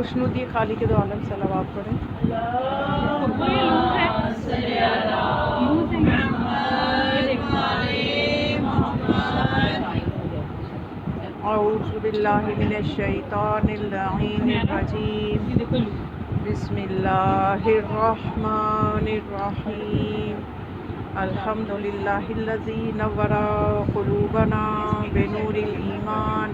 خوشنودی خالق دو عالم صلوات پڑھیں۔ اعوذ باللہ من الشیطان اللعین الرجیم، بسم اللہ الرحمن الرحیم، الحمد للہ الذی نور قلوبنا بنور الایمان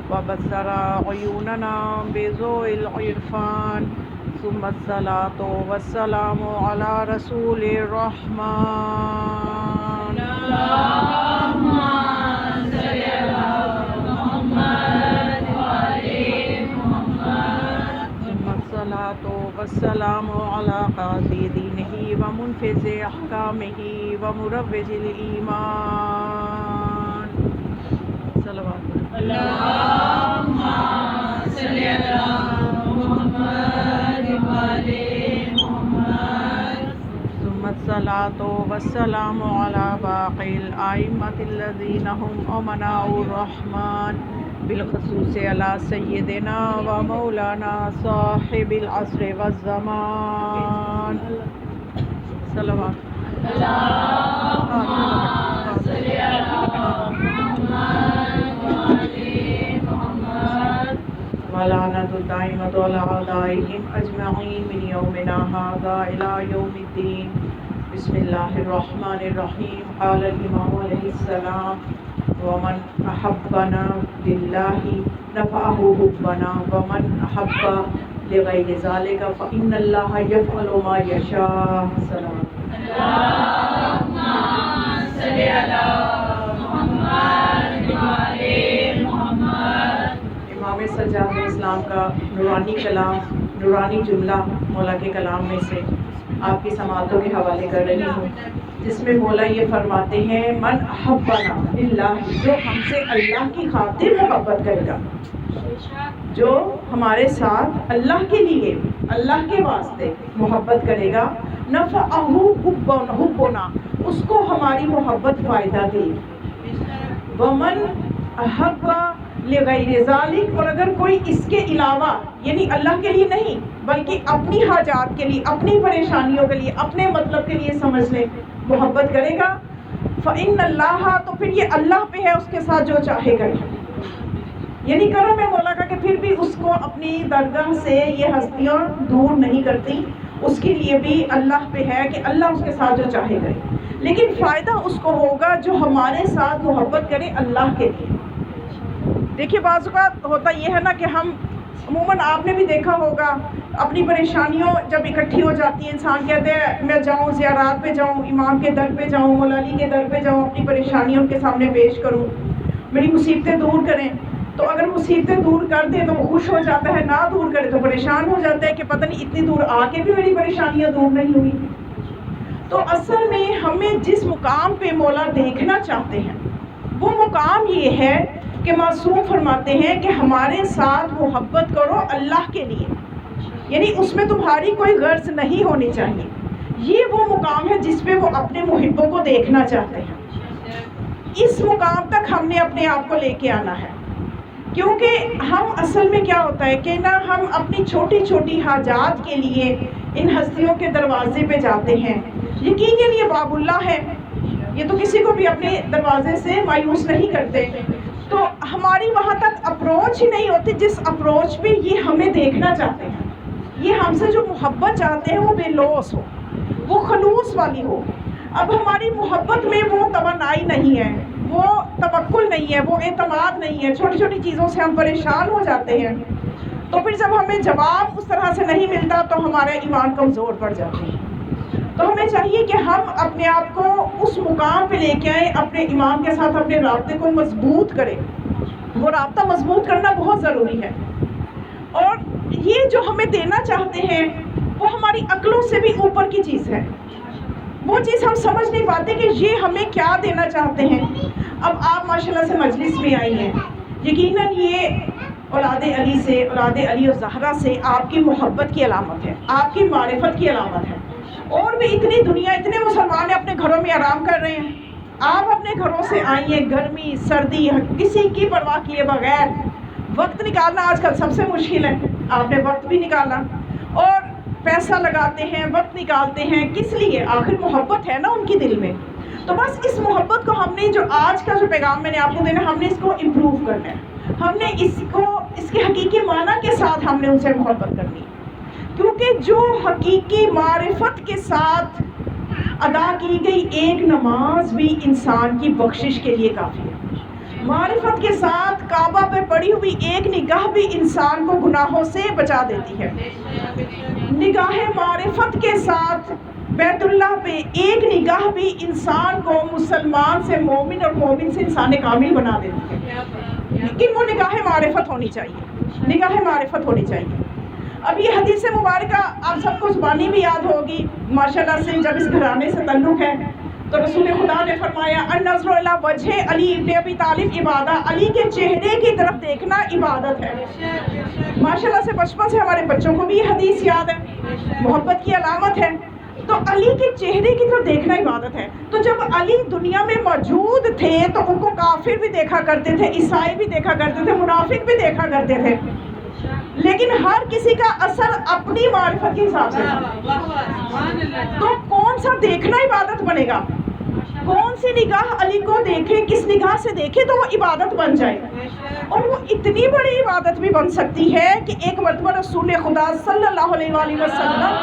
وبصر عیوننا بضوء العرفان، ثم الصلاۃ والسلام علی رسول الرحمن، ثم الصلاۃ والسلام علی قاضی دینہ ومنفذ احکامہ ومروج الایمان، صلوات اللهم صل على محمد وعلى محمد، ثم الصلاۃ والسلام علی باقی الائمة الذین هم امناء الرحمن، بالخصوص علی سیدنا و مولانا صاحب العصر والزمان، صلوات اللهم صل على محمد وعلى محمد، ولعنۃ الدائمۃ علی اعدائہم اجمعین من یومنا ھذا الی یوم الدین، بسم اللہ الرحمن الرحیم، قال الامام علیہ السلام، ومن احبنا للہ نفعہ حبنا ومن احب لغیر ذلک فإن اللہ یفعل ما یشاء، اللهم صل على محمد وعلى محمد۔ امام سجاد اسلام کا نورانی کلام، نورانی جملہ مولا کے کلام میں سے آپ کی سماعتوں کے حوالے کر رہی ہوں، جس میں مولا یہ فرماتے ہیں، من احبنا للہ، جو ہم سے اللہ کی خاطر محبت کرے گا، جو ہمارے ساتھ اللہ کے لیے، اللہ کے واسطے محبت کرے گا، نفعہ حبنا، اس کو ہماری محبت فائدہ دے گی، ومن احب لغیر ذالک، اور اگر کوئی اس کے علاوہ یعنی اللہ کے لیے نہیں بلکہ اپنی حاجات کے لیے، اپنی پریشانیوں کے لیے، اپنے مطلب کے لیے سمجھ لیں محبت کرے گا، فإن اللہ، تو پھر یہ اللہ پہ ہے، اس کے ساتھ جو چاہے کرے، یعنی کرم ہے مولا کا کہ پھر بھی اس کو اپنی درگاہ سے یہ ہستیاں دور نہیں کرتی، اس کے لیے بھی اللہ پہ ہے کہ اللہ اس کے ساتھ جو چاہے کرے، لیکن فائدہ اس کو ہوگا جو ہمارے ساتھ محبت کرے اللہ کے لیے۔ دیکھیے بعض اوقات ہوتا یہ ہے نا کہ ہم عموماً، آپ نے بھی دیکھا ہوگا، اپنی پریشانیوں جب اکٹھی ہو جاتی ہیں، انسان کہتے ہیں میں جاؤں زیارات پہ جاؤں، امام کے در پہ جاؤں، مولا علی کے در پہ جاؤں، اپنی پریشانیوں ان کے سامنے پیش کروں، میری مصیبتیں دور کریں، تو اگر مصیبتیں دور کر دے تو وہ خوش ہو جاتا ہے، نہ دور کرے تو پریشان ہو جاتا ہے کہ پتہ نہیں اتنی دور آ کے بھی میری پریشانیاں دور نہیں ہوئی۔ تو اصل میں ہمیں جس مقام پہ مولا دیکھنا چاہتے ہیں وہ مقام یہ ہے کہ معصوم فرماتے ہیں کہ ہمارے ساتھ محبت کرو اللہ کے لیے، یعنی اس میں تمہاری کوئی غرض نہیں ہونی چاہیے، یہ وہ مقام ہے جس پہ وہ اپنے محبوں کو دیکھنا چاہتے ہیں۔ اس مقام تک ہم نے اپنے آپ کو لے کے آنا ہے، کیونکہ ہم اصل میں کیا ہوتا ہے کہ نا، ہم اپنی چھوٹی چھوٹی حاجات کے لیے ان ہستیوں کے دروازے پہ جاتے ہیں، یقیناً یہ باب اللہ ہے، یہ تو کسی کو بھی اپنے دروازے سے مایوس نہیں کرتے، تو ہماری وہاں تک اپروچ ہی نہیں ہوتی جس اپروچ پہ یہ ہمیں دیکھنا چاہتے ہیں، یہ ہم سے جو محبت چاہتے ہیں وہ بے لوث ہو، وہ خلوص والی ہو۔ اب ہماری محبت میں وہ توانائی نہیں ہے، وہ توکل نہیں ہے، وہ اعتماد نہیں ہے، چھوٹی چھوٹی چیزوں سے ہم پریشان ہو جاتے ہیں، تو پھر جب ہمیں جواب اس طرح سے نہیں ملتا تو ہمارا ایمان کمزور پڑ جاتے ہیں۔ تو ہمیں چاہیے کہ ہم اپنے آپ کو اس مقام پہ لے کے آئیں، اپنے ایمان کے ساتھ اپنے رابطے کو مضبوط کریں، وہ رابطہ مضبوط کرنا بہت ضروری ہے، اور یہ جو ہمیں دینا چاہتے ہیں وہ ہماری عقلوں سے بھی اوپر کی چیز ہے، وہ چیز ہم سمجھ نہیں پاتے کہ یہ ہمیں کیا دینا چاہتے ہیں۔ اب آپ ماشاءاللہ سے مجلس میں آئی ہیں، یقیناً یہ اولاد علی سے، اولاد علی اور زہرا سے آپ کی محبت کی علامت ہے، آپ کی معرفت کی علامت ہے، اور بھی اتنی دنیا، اتنے مسلمان اپنے گھروں میں آرام کر رہے ہیں، آپ اپنے گھروں سے آئی ہیں، گرمی سردی کسی کی پرواہ کیے بغیر، وقت نکالنا آج کل سب سے مشکل ہے، آپ نے وقت بھی نکالا اور پیسہ لگاتے ہیں، وقت نکالتے ہیں، کس لیے؟ آخر محبت ہے نا ان کی دل میں. تو بس اس محبت کو ہم نے جو آج کا جو پیغام میں نے آپ کو دینا، ہم نے اس کو امپروو کرنا ہے. ہم نے اس کو اس کے حقیقی معنی کے ساتھ ہم نے ان سے محبت کرنی ہے، کیونکہ جو حقیقی معرفت کے ساتھ ادا کی گئی ایک نماز بھی انسان کی بخشش کے لیے کافی ہے. معرفت کے ساتھ کعبہ پہ پڑی ہوئی ایک نگاہ بھی انسان کو گناہوں سے بچا دیتی ہے. نگاہ معرفت کے ساتھ بیت اللہ پہ ایک نگاہ بھی انسان کو مسلمان سے مومن اور مومن سے انسان کامل بنا دیتی ہے. لیکن وہ نگاہ معرفت ہونی چاہیے، نگاہ معرفت ہونی چاہیے. اب یہ حدیث مبارکہ آپ سب کو زبانی بھی یاد ہوگی ماشاءاللہ سے. جب اس گھرانے سے تعلق ہے تو رسول خدا نے فرمایا النظر الی وجہ علی ابن ابی طالب عبادہ، علی کے چہرے کی طرف دیکھنا عبادت ہے. ماشاءاللہ سے بچپن سے ہمارے بچوں کو بھی یہ حدیث یاد ہے، محبت کی علامت ہے. تو علی کے چہرے کی طرف دیکھنا عبادت ہے. تو جب علی دنیا میں موجود تھے تو ان کو کافر بھی دیکھا کرتے تھے، عیسائی بھی دیکھا کرتے تھے، منافق بھی دیکھا کرتے تھے، لیکن ہر کسی کا اثر اپنی معرفت کے حساب سے تھا. تو کون سا دیکھنا عبادت بنے گا؟ کون سی نگاہ علی کو دیکھے، کس نگاہ سے دیکھے تو وہ عبادت بن جائے. اور وہ اتنی بڑی عبادت بھی بن سکتی ہے کہ ایک مرتبہ رسول خدا صلی اللہ علیہ وآلہ وسلم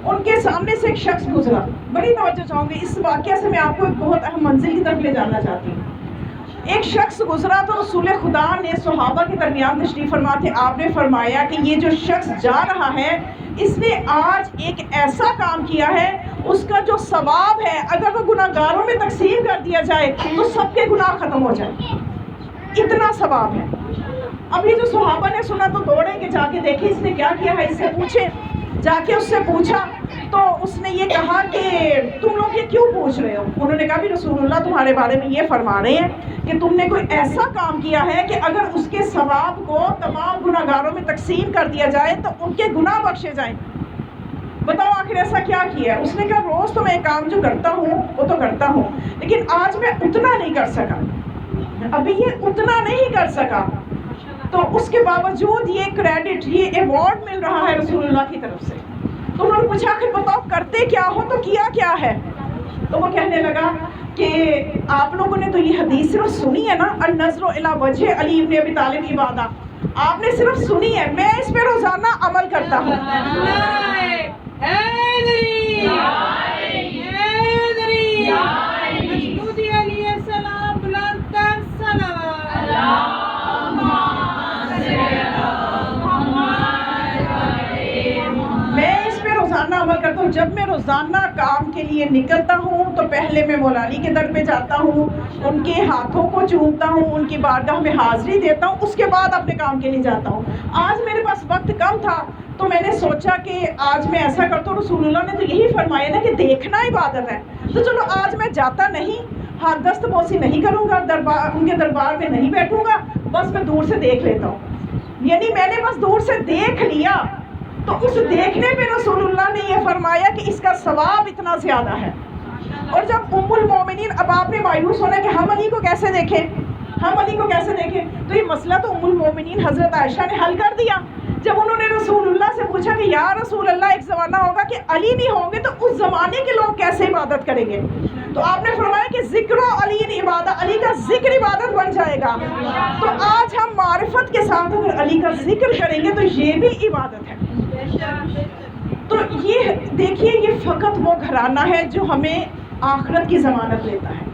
ان کے سامنے سے ایک شخص گزرا. بڑی توجہ چاہوں گی اس واقعہ سے، میں آپ کو ایک بہت اہم منزل کی طرف لے جانا چاہتی ہوں. ایک شخص گزرا تو رسول خدا نے صحابہ کے درمیان تشریف فرما تھے. آپ نے فرمایا کہ یہ جو شخص جا رہا ہے اس نے آج ایک ایسا کام کیا ہے، اس کا جو ثواب ہے اگر وہ گناہ گاروں میں تقسیم کر دیا جائے تو سب کے گناہ ختم ہو جائیں، اتنا ثواب ہے. اب یہ جو صحابہ نے سنا تو دوڑے کہ جا کے دیکھیں اس نے کیا کیا ہے، اس سے پوچھیں. جا کے اس سے پوچھا تو اس نے یہ کہا کہ تم لوگ یہ کیوں پوچھ رہے ہو؟ انہوں نے کہا بھی رسول اللہ تمہارے بارے میں یہ فرما رہے ہیں کہ تم نے کوئی ایسا کام کیا ہے کہ اگر اس کے ثواب کو تمام گناہ گاروں میں تقسیم کر دیا جائے تو ان کے گناہ بخشے جائیں. بتاؤ آخر ایسا کیا کیا ہے؟ اس نے کہا روز تو میں کام جو کرتا ہوں وہ تو کرتا ہوں، لیکن آج میں اتنا نہیں کر سکا، ابھی یہ اتنا نہیں کر سکا. تو اس کے باوجود یہ کریڈٹ، یہ ایوارڈ مل رہا ہے رسول اللہ کی طرف سے. تو انہوں نے پوچھا کہ بتاؤ کرتے کیا ہو، تو کیا کیا ہے؟ تو وہ کہنے لگا کہ آپ لوگوں نے تو یہ حدیث صرف سنی ہے نا، النظر الی وجہ علی ابن ابی طالب عبادہ، آپ نے صرف سنی ہے، میں اس پہ روزانہ عمل کرتا ہوں. عمل کرتا ہوں. جب میں روزانہ کام کے لیے نکلتا ہوں تو پہلے میں مولا علی کے در پہ جاتا ہوں، ان کے ہاتھوں کو چومتا ہوں، ان کی بارگاہ میں حاضری دیتا ہوں، اس کے بعد اپنے کام کے لیے جاتا ہوں. آج میرے پاس وقت کم تھا تو میں نے سوچا کہ آج میں ایسا کرتا ہوں. رسول اللہ نے تو یہی فرمایا نا کہ دیکھنا عبادت ہے، تو چلو آج میں جاتا نہیں، ہاتھ دست بوسی نہیں کروں گا، ان کے دربار میں نہیں بیٹھوں گا، بس میں دور سے دیکھ لیتا ہوں. یعنی میں نے بس دور سے دیکھ لیا تو اس دیکھنے پہ رسول اللہ نے یہ فرمایا کہ اس کا ثواب اتنا زیادہ ہے. اور جب ام المومنین، اب آپ نے مایوس ہونا کہ ہم علی کو کیسے دیکھیں، ہم علی کو کیسے دیکھیں، تو یہ مسئلہ تو ام المومنین حضرت عائشہ نے حل کر دیا. جب انہوں نے رسول اللہ سے پوچھا کہ یا رسول اللہ ایک زمانہ ہوگا کہ علی نہیں ہوں گے تو اس زمانے کے لوگ کیسے عبادت کریں گے، تو آپ نے فرمایا کہ ذکر و علی عبادت، علی کا ذکر عبادت بن جائے گا. تو آج ہم معرفت کے ساتھ اگر علی کا ذکر کریں گے تو یہ بھی عبادت ہے. تو یہ دیکھیے، یہ فقط وہ گھرانہ ہے جو ہمیں آخرت کی ضمانت لیتا ہے.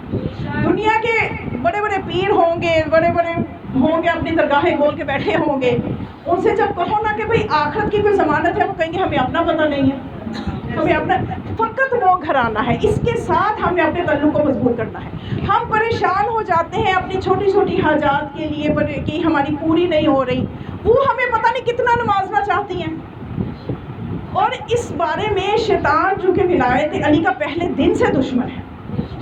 دنیا کے بڑے بڑے پیر ہوں گے، بڑے بڑے ہوں گے، اپنی درگاہیں کھول کے بیٹھے ہوں گے، ان سے جب کہو نا کہ بھئی آخرت کی کوئی ضمانت ہے، وہ کہیں گے ہمیں اپنا پتہ نہیں ہے، ہمیں اپنا. فقط وہ گھرانہ ہے، اس کے ساتھ ہمیں اپنے تعلق کو مضبوط کرنا ہے. ہم پریشان ہو جاتے ہیں اپنی چھوٹی چھوٹی حاجات کے لیے کہ ہماری پوری نہیں ہو رہی، وہ ہمیں پتہ نہیں کتنا نوازنا چاہتی ہیں. اور اس بارے میں شیطان چونکہ ولایت علی کا پہلے دن سے دشمن ہے.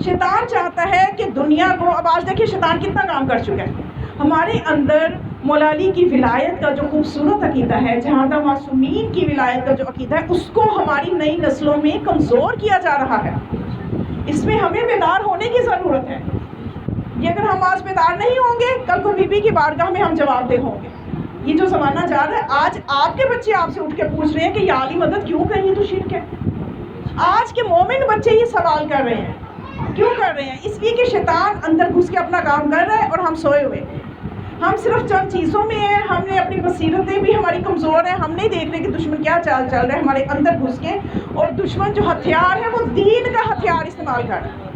شیطان چاہتا ہے کہ دنیا کو، اب آج دیکھیے شیطان کتنا کام کر چکا ہے. ہمارے اندر مولا علی کی ولایت کا جو خوبصورت عقیدہ ہے، جہاں معصومین کی ولایت کا جو عقیدہ ہے، اس کو ہماری نئی نسلوں میں کمزور کیا جا رہا ہے. اس میں ہمیں بیدار ہونے کی ضرورت ہے. یہ اگر ہم آج بیدار نہیں ہوں گے کل کو بی بی کی بارگاہ میں ہم جواب دہ ہوں گے. یہ جو زمانہ جا رہا ہے آج آپ کے بچے آپ سے اٹھ کے پوچھ رہے ہیں کہ یا علی مدد کیوں کہیں یہ تو شرک ہے. آج کے مومن بچے یہ سوال کر رہے ہیں. کیوں کر رہے ہیں؟ اس لیے کہ شیطان اندر گھس کے اپنا کام کر رہا ہے اور ہم سوئے ہوئے. ہم صرف چند چیزوں میں ہیں, ہم نے اپنی بصیرتیں بھی ہماری کمزور ہیں, ہم نہیں دیکھ رہے کہ دشمن کیا چال چل رہا ہے ہمارے اندر گھس کے. اور دشمن جو ہتھیار ہے وہ دین کا ہتھیار استعمال کر رہا ہے,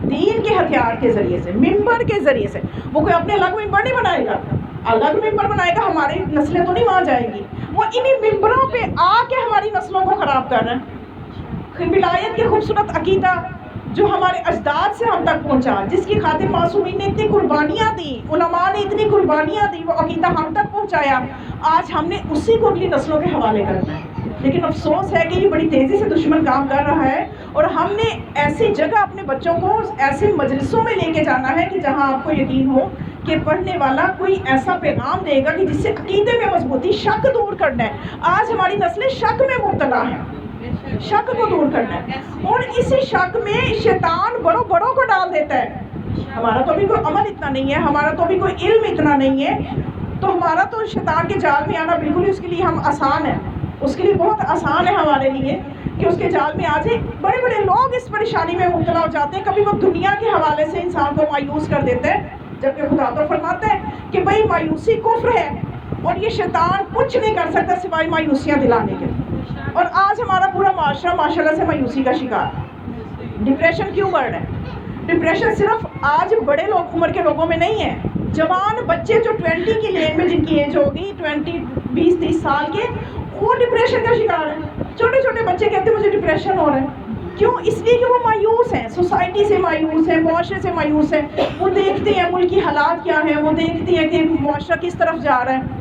دین کے ہتھیار کے ذریعے سے, ممبر کے ذریعے سے. وہ کوئی اپنے الگ ممبر نہیں بنائے گا, الگ ممبر بنائے گا, ہماری نسلیں تو نہیں وہاں جائیں گی. وہ انہی ممبروں پہ آ کے ہماری نسلوں کو خراب کر رہے ہیں. ولایت کے خوبصورت عقیدہ جو ہمارے اجداد سے ہم تک پہنچا, جس کی خاطر معصومین نے اتنی قربانیاں دی, علماء نے اتنی قربانیاں دی, وہ عقیدہ ہم تک پہنچایا, آج ہم نے اسی کو اگلی نسلوں کے حوالے کرنا ہے. لیکن افسوس ہے کہ یہ بڑی تیزی سے دشمن کام کر رہا ہے, اور ہم نے ایسی جگہ اپنے بچوں کو ایسے مجلسوں میں لے کے جانا ہے کہ جہاں آپ کو یقین ہو کہ پڑھنے والا کوئی ایسا پیغام دے گا کہ جس سے عقیدے میں مضبوطی, شک دور کرنا ہے. آج ہماری نسلیں شک میں مبتلا ہیں, شک کو دور کرنا ہے, اور اسی شک میں شیطان بڑوں کو ڈال دیتا ہے. ہمارا تو ابھی کوئی عمل اتنا نہیں ہے, ہمارا تو ابھی کوئی علم اتنا نہیں ہے, تو ہمارا تو شیطان کے جال میں آنا بالکل اس کے لیے ہم آسان ہے, اس کے لیے بہت آسان ہے ہمارے لیے کہ اس کے جال میں آ جائے. بڑے بڑے لوگ اس پریشانی میں مبتلا ہو جاتے ہیں. کبھی وہ دنیا کے حوالے سے انسان کو مایوس کر دیتے ہیں, جبکہ خدا تو فرماتا ہے کہ بھائی مایوسی کفر ہے, اور یہ شیطان کچھ نہیں کر سکتا سوائے مایوسیاں دلانے کے. اور آج ہمارا پورا معاشرہ ماشاءاللہ سے مایوسی کا شکار ہے. ڈپریشن کیوں بڑھ رہا ہے؟ ڈپریشن صرف آج بڑے لوگ عمر کے لوگوں میں نہیں ہے, جوان بچے جو 20 کی لین میں جن کی ایج ہوگی 20-30 سال کے, وہ ڈپریشن کا شکار ہے. چھوٹے چھوٹے بچے کہتے ہیں مجھے ڈپریشن ہو رہا ہے. کیوں؟ اس لیے کہ وہ مایوس ہیں, سوسائٹی سے مایوس ہیں, معاشرے سے مایوس ہیں. وہ دیکھتے ہیں ملک کی حالات کیا ہیں, وہ دیکھتے ہیں کہ معاشرہ کس طرف جا رہا ہے.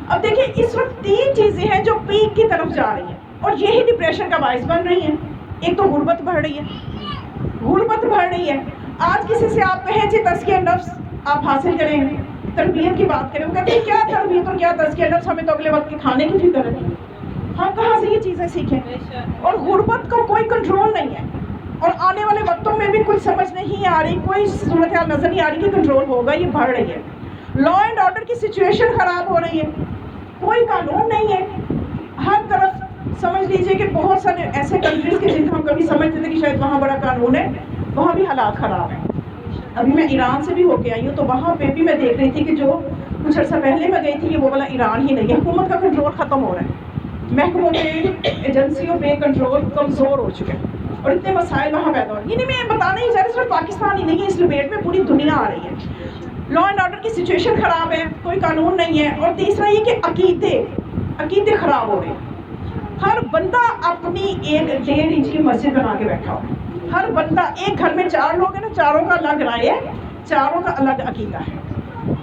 اب دیکھیں اس وقت 3 چیزیں ہیں جو پیک کی طرف جا رہی ہیں, اور یہی ڈپریشن کا باعث بن رہی ہیں. ایک تو غربت بڑھ رہی ہے, غربت بڑھ رہی ہے. آج کسی سے آپ کہیں کہ تزکیہ نفس آپ حاصل کریں, تربیت کی بات کریں, وہ کہتے ہیں کیا تربیت اور کیا تزکیہ نفس, ہمیں تو اگلے وقت کے کھانے کی فکر ہے. ہم کہاں سے یہ چیزیں سیکھیں؟ اور غربت کا کوئی کنٹرول نہیں ہے, اور آنے والے وقتوں میں بھی کچھ سمجھ نہیں آ رہی, کوئی صورتحال نظر نہیں آ رہی کہ کنٹرول ہوگا. یہ بڑھ رہی ہے. لا اینڈ آرڈر کی سچویشن خراب ہو رہی ہے, کوئی قانون نہیں ہے. ہر طرف سمجھ لیجئے کہ بہت سارے ایسے کنٹریز کے جن کو ہم کبھی سمجھتے تھے کہ شاید وہاں بڑا قانون ہے, وہاں بھی حالات خراب ہیں. ابھی میں ایران سے بھی ہو کے آئی ہوں, تو وہاں پہ بھی میں دیکھ رہی تھی کہ جو کچھ عرصہ پہلے میں گئی تھی یہ وہ والا ایران ہی نہیں ہے. حکومت کا کنٹرول ختم ہو رہا ہے, محکموں پہ, ایجنسیوں پہ کنٹرول کمزور ہو چکے ہیں, اور اتنے مسائل وہاں پیدا ہو رہے ہیں. یعنی میں بتانا ہی چاہ رہی, صرف پاکستان ہی نہیں ہے, اس ڈبیٹ میں پوری دنیا آ رہی ہے. لا اینڈ آرڈر کی سچویشن خراب ہے, کوئی قانون نہیں ہے. اور تیسرا یہ کہ عقیدے خراب ہو رہے ہیں. ہر بندہ اپنی 1.5 انچ کی مسجد بنا کے بیٹھا ہو. ہر بندہ, ایک گھر میں 4 لوگ ہیں نا, چاروں کا الگ رائے ہے, چاروں کا الگ عقیدہ ہے.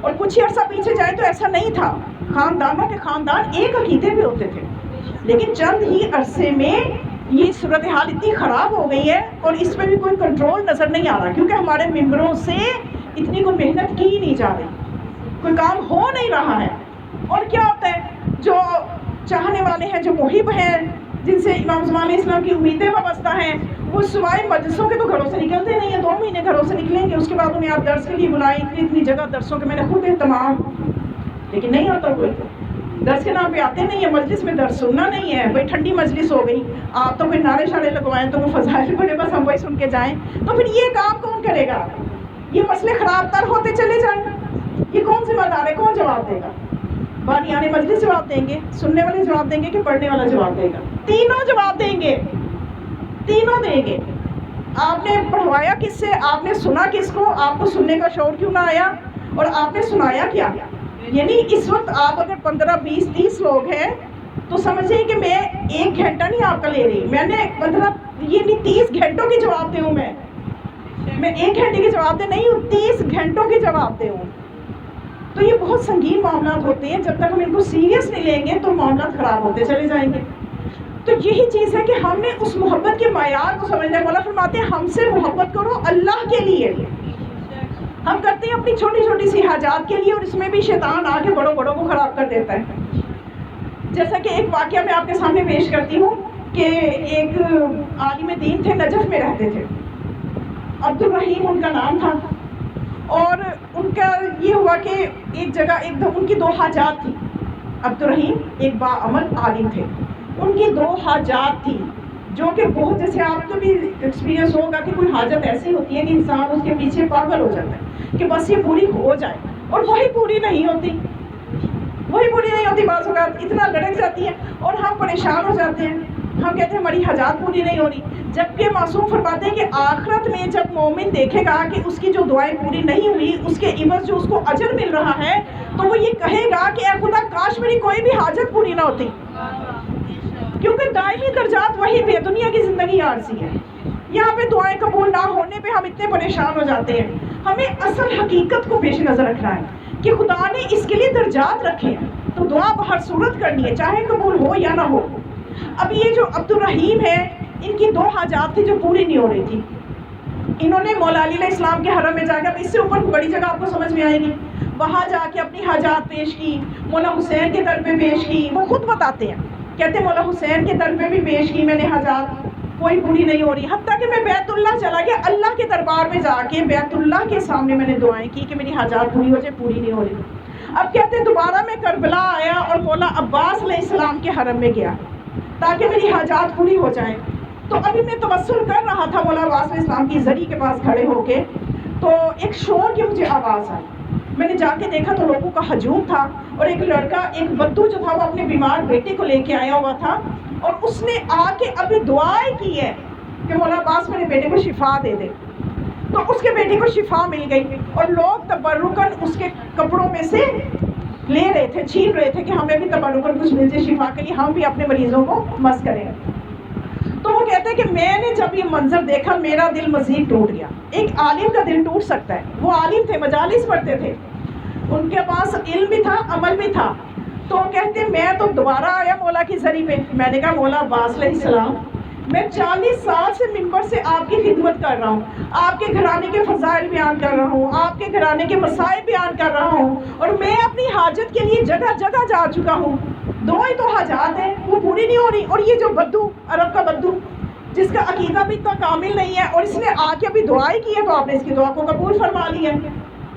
اور کچھ ہی عرصہ پیچھے جائے تو ایسا نہیں تھا, خاندانوں کے خاندان ایک عقیدے بھی ہوتے تھے. لیکن چند ہی عرصے میں یہ صورتحال اتنی خراب ہو گئی ہے, اور اس پہ بھی کوئی کنٹرول نظر نہیں آ رہا, کیونکہ ہمارے ممبروں سے اتنی کوئی محنت کی نہیں جا رہی, کوئی کام ہو نہیں رہا ہے. اور کیا ہوتا ہے, جو چاہنے والے ہیں, جو محب ہیں, جن سے امام زمان علیہ السلام کی امیدیں وابستہ ہیں, وہ سوائے مجلسوں کے تو گھروں سے نکلتے نہیں ہیں. 2 مہینے گھروں سے نکلیں گے, اس کے بعد انہیں آپ درس کے لیے بلائیں, اتنی جگہ درسوں کے میں نے خود اہتمام, لیکن نہیں آتا کوئی. درس کے نام پہ آتے نہیں ہیں, مجلس میں درس سننا نہیں ہے. بھائی ٹھنڈی مجلس ہو گئی, آپ تو کوئی نعرے شارے لگوائیں تو وہ فضائل پڑے, بس ہم وہی سن کے جائیں, تو پھر یہ کام کون کرے گا؟ یہ مسئلے خراب تر ہوتے چلے جائیں. یہ کون ذمہ دار ہے, کون جواب دے گا؟ بانیان مجلس جواب دیں گے, سننے والے جواب دیں گے, کہ پڑھنے والا جواب دے گا؟ تینوں جواب دیں گے, تینوں دیں گے. آپ نے پڑھوایا کس سے, آپ نے سنا کس کو, آپ کو سننے کا شعور کیوں نہ آیا, اور آپ نے سنایا کیا؟ یعنی اس وقت آپ اگر 15, 20, 30 لوگ ہیں تو سمجھیں کہ میں 1 گھنٹہ نہیں آپ کا لے رہی, میں نے 30 گھنٹوں کی جواب دے ہوں. میں 1 گھنٹے کی جواب دے نہیں ہوں, 30 گھنٹوں کی جواب دے ہوں. تو یہ بہت سنگین معاملات ہوتے ہیں, جب تک ہم ان کو سیریس نہیں لیں گے تو معاملات خراب ہوتے چلے جائیں گے. تو یہی چیز ہے کہ ہم نے اس محبت کے معیار کو سمجھنا ہے. مولا فرماتے ہیں ہم سے محبت کرو اللہ کے لیے. ہم کرتے ہیں اپنی چھوٹی چھوٹی سی حاجات کے لیے, اور اس میں بھی شیطان آ کے بڑوں کو خراب کر دیتا ہے. جیسا کہ ایک واقعہ میں آپ کے سامنے پیش کرتی ہوں کہ ایک عالم دین تھے, نجف میں رہتے تھے, عبد الرحیم ان کا نام تھا. اور ان کا یہ ہوا کہ ایک جگہ ان کی 2 حاجات تھی. عبدالرحیم ایک باعمل عالم تھے, ان کی 2 حاجات تھی جو کہ بہت, جیسے آپ کو بھی ایکسپیرینس ہوگا کہ کوئی حاجت ایسی ہوتی ہے کہ انسان اس کے پیچھے پاگل ہو جاتا ہے کہ بس یہ پوری ہو جائے, اور وہی پوری نہیں ہوتی, بعض اوقات اتنا لڑک جاتی ہے اور ہم پریشان ہو جاتے ہیں, ہم کہتے ہیں ہماری حاجات پوری نہیں ہو رہی. جبکہ معصوم فرماتے ہیں کہ آخرت میں جب مومن دیکھے گا کہ اس کی جو دعائیں پوری نہیں ہوئی, اس کے عوض جو اس کو اجر مل رہا ہے, تو وہ یہ کہے گا کہ اے خدا کاش میری کوئی بھی حاجت پوری نہ ہوتی, کیونکہ دائمی درجات وہی پہ. دنیا کی زندگی عارضی ہے, یہاں پہ دعائیں قبول نہ ہونے پہ ہم اتنے پریشان ہو جاتے ہیں. ہمیں اصل حقیقت کو پیش نظر رکھنا ہے کہ خدا نے اس کے لیے درجات رکھے ہیں, تو دعا بہر صورت کرنی ہے چاہے قبول ہو یا نہ ہو. اب یہ جو عبدالرحیم ہے, ان کی 2 حاجات تھی جو پوری نہیں ہو رہی تھی. انہوں نے مولا علی علیہ السلام کے حرم میں جا کے, اب اس سے اوپر بڑی جگہ آپ کو سمجھ میں آئے گی, وہاں جا کے اپنی حاجات پیش کی, مولا حسین کے در پہ پیش کی. وہ خود بتاتے ہیں, کہتے ہیں مولا حسین کے در پہ بھی پیش کی میں نے حاجات, کوئی پوری نہیں ہو رہی. حتیٰ کہ میں بیت اللہ چلا گیا, اللہ کے دربار میں جا کے بیت اللہ کے سامنے میں نے دعائیں کی کہ میری حاجات پوری ہو جائے, پوری نہیں ہو رہی. اب کہتے ہیں دوبارہ میں کربلا آیا اور مولا عباس علیہ السلام کے حرم میں گیا تاکہ میری حاجات پوری ہو جائیں. تو ابھی میں توسل کر رہا تھا مولا عباس علیہ السلام کی زری کے پاس کھڑے ہو کے, تو ایک شور کی مجھے آواز آئی. میں نے جا کے دیکھا تو لوگوں کا ہجوم تھا, اور ایک لڑکا, ایک بدو جو تھا, وہ اپنے بیمار بیٹے کو لے کے آیا ہوا تھا, اور اس نے آ کے ابھی دعائیں کی ہے کہ مولا عباس میرے بیٹے کو شفا دے دے. تو اس کے بیٹے کو شفا مل گئی, اور لوگ تبرکاً اس کے کپڑوں میں سے لے رہے تھے, چھین رہے تھے کہ ہمیں بھی تبرکاً کچھ مل جائے شفا کے لیے, ہم بھی اپنے مریضوں کو مس کریں. تو وہ کہتے ہیں کہ میں نے جب یہ منظر دیکھا میرا دل مزید ٹوٹ گیا. ایک عالم کا دل ٹوٹ سکتا ہے, وہ عالم تھے, مجالس پڑھتے تھے, ان کے پاس علم بھی تھا, عمل بھی تھا. تو کہتے ہیں میں تو دوبارہ آیا مولا کی زری پہ, میں نے کہا مولا عباس علیہ السلام, میں 40 سال سے منبر سے آپ کی خدمت کر رہا ہوں, آپ کے گھرانے کے فضائل بیان کر رہا ہوں, آپ کے گھرانے کے مسائل بیان کر رہا ہوں, اور میں اپنی حاجت کے لیے جگہ جگہ جا چکا ہوں. 2 ہی تو حاجات ہیں, وہ پوری نہیں ہو رہی. اور یہ جو بدو, عرب کا بدو, جس کا عقیدہ بھی اتنا کامل نہیں ہے, اور اس نے آ کے ابھی دعائیں کی ہے, تو آپ نے اس کی دعا کو قبول فرما لی ہے.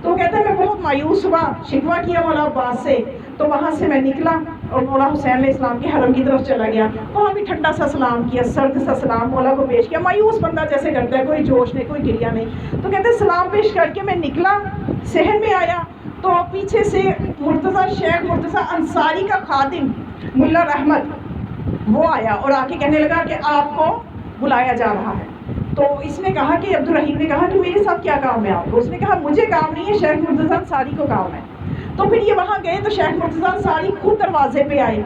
تو کہتے ہیں میں بہت مایوس ہوا, شکوہ کیا مولا عباس سے. تو وہاں سے میں نکلا اور مولا حسین علیہ السلام کے حرم کی طرف چلا گیا. وہاں بھی ٹھنڈا سا سلام کیا, سرد سا سلام مولا کو پیش کیا. مایوس بندہ جیسے کرتا ہے, کوئی جوش نہیں, کوئی گریا نہیں. تو کہتے ہیں سلام پیش کر کے میں نکلا, صحن میں آیا, تو پیچھے سے مرتضیٰ, شیخ مرتضیٰ انصاری کا خادم ملا رحمت وہ آیا اور آ کے کہنے لگا کہ آپ کو بلایا جا رہا ہے. تو اس نے کہا کہ عبدالرحیم نے کہا کہ میرے ساتھ کیا کام ہے آپ کو؟ اس نے کہا مجھے کام نہیں ہے, شیخ مرتضیٰ انصاری کو کام ہے. تو پھر یہ وہاں گئے تو شیخ مرتضیٰ انصاری خود دروازے پہ آئے.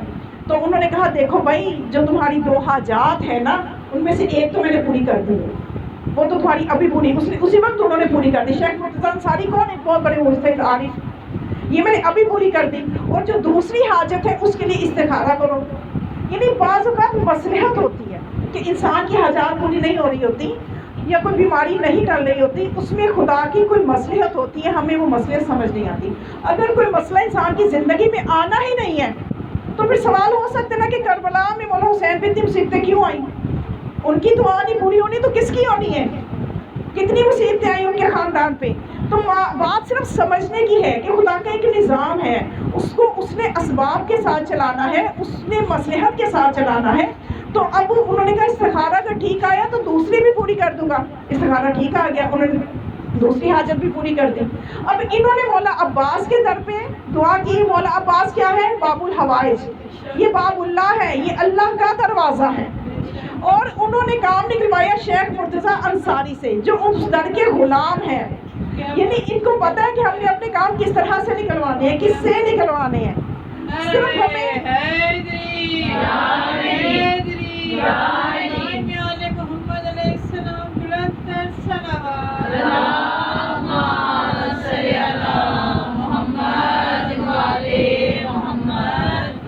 تو انہوں نے کہا دیکھو بھائی, جو تمہاری 2 حاجات ہیں نا, ان میں سے ایک تو میں نے پوری کر دی ہے, وہ تو تمہاری ابھی پوری, اسی وقت انہوں نے پوری کر دی. شیخ مرتضیٰ انصاری کون, ایک بہت بڑے مجتہد عارف, یہ میں نے ابھی پوری کر دی. اور جو دوسری حاجت ہے اس کے لیے استخارہ کرو. یعنی بعض اوقات مصلحت ہوتی ہے کہ انسان کی حاجات پوری نہیں ہو رہی ہوتی یا کوئی بیماری نہیں ٹل رہی ہوتی, اس میں خدا کی کوئی مصلحت ہوتی ہے, ہمیں وہ مصلحت سمجھ نہیں آتی. اگر کوئی مسئلہ انسان کی زندگی میں آنا ہی نہیں ہے تو پھر سوال ہو سکتا ہے نا کہ کربلا میں مولا حسین پہ اتنی مصیبتیں کیوں آئیں؟ ان کی دعا نہیں پوری ہونی تو کس کی ہونی ہے؟ کتنی مصیبتیں آئیں ان کے خاندان پہ. تو بات صرف سمجھنے کی ہے کہ خدا کا ایک نظام ہے, اس کو اس نے اسباب کے ساتھ چلانا ہے, اس نے مصلحت کے ساتھ چلانا ہے. تو اب انہوں نے کہا استخارہ اگر ٹھیک آیا تو دوسری بھی پوری کر دوں گا. استخارہ ٹھیک آ گیا, انہوں نے دوسری حاجت بھی پوری کر دی. اب انہوں نے مولا عباس کے در پہ دعا کی. مولا عباس کیا ہے؟ باب الحوائج, یہ باب اللہ ہے, یہ اللہ کا دروازہ ہے. اور انہوں نے کام نکلوایا شیخ مرتضیٰ انصاری سے جو اس در کے غلام ہیں. یعنی ان کو پتہ ہے کہ ہم نے اپنے کام کس طرح سے نکلوانے ہیں, کس سے نکلوانے ہیں. صرف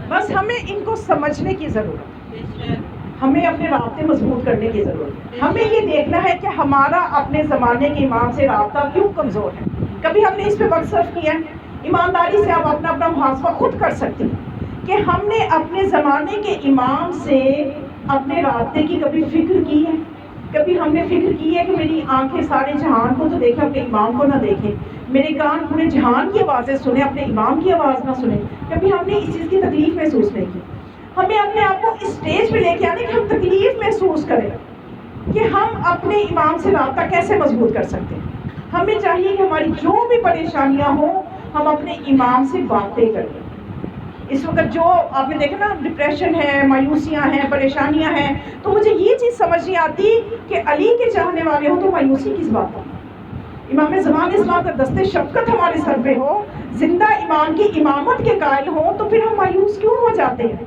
بس ہمیں ان کو سمجھنے کی ضرورت ہے, ہمیں اپنے رابطے مضبوط کرنے کی ضرورت ہے. ہمیں یہ دیکھنا ہے کہ ہمارا اپنے زمانے کے امام سے رابطہ کیوں کمزور ہے. کبھی ہم نے اس پہ وقت صرف کیا ہے؟ ایمانداری سے آپ اپنا محاسبہ خود کر سکتے ہیں کہ ہم نے اپنے زمانے کے امام سے اپنے رابطے کی کبھی فکر کی ہے. کبھی ہم نے فکر کی ہے کہ میری آنکھیں سارے جہان کو تو دیکھیں، اپنے امام کو نہ دیکھیں، میرے کان پورے جہان کی آوازیں سنیں، اپنے امام کی آواز نہ سنیں؟ کبھی ہم نے اس چیز کی تکلیف محسوس نہیں کی؟ ہمیں اپنے آپ کو اس اسٹیج پہ لے کے آنے کہ ہم تکلیف محسوس کریں کہ ہم اپنے امام سے رابطہ کیسے مضبوط کر سکتے ہیں۔ ہمیں چاہیے کہ ہماری جو بھی پریشانیاں ہوں ہم اپنے امام سے باتیں کریں۔ اس وقت جو آپ نے دیکھا نا ڈپریشن ہے، مایوسیاں ہیں، پریشانیاں ہیں، تو مجھے یہ چیز سمجھ نہیں آتی کہ علی کے چاہنے والے ہو تو مایوسی کس بات کا؟ امام زمان اسلام کا دست شفقت ہمارے سر پہ ہو، زندہ امام کی امامت کے قائل ہوں، تو پھر ہم مایوس کیوں ہو جاتے ہیں؟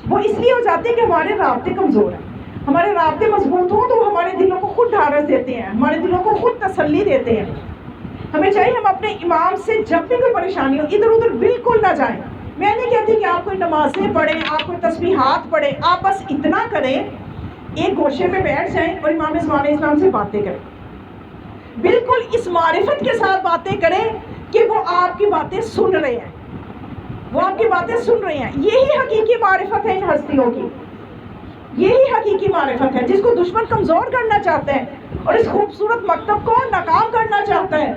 وہ اس لیے ہو جاتے ہیں کہ ہمارے رابطے کمزور ہیں۔ ہمارے رابطے مضبوط ہوں تو ہمارے دلوں کو خود ڈھارس دیتے ہیں، ہمارے دلوں کو خود تسلی دیتے ہیں۔ ہمیں چاہیے ہم اپنے امام سے جب بھی کوئی پریشانی ہو ادھر ادھر بالکل نہ جائیں۔ میں نہیں کہتی کہ آپ کوئی نمازیں پڑھیں، آپ کوئی تسبیحات پڑھیں، آپ بس اتنا کریں ایک گوشے میں بیٹھ جائیں اور امام زمان اسلام سے باتیں کریں، بالکل اس معرفت کے ساتھ باتیں کریں کہ وہ آپ کی باتیں سن رہے ہیں، وہ آپ کی باتیں سن رہے ہیں۔ یہی حقیقی معرفت ہے ان ہستیوں کی، یہی حقیقی معرفت ہے جس کو دشمن کمزور کرنا چاہتے ہیں اور اس خوبصورت مکتب کو ناکام کرنا چاہتا ہے۔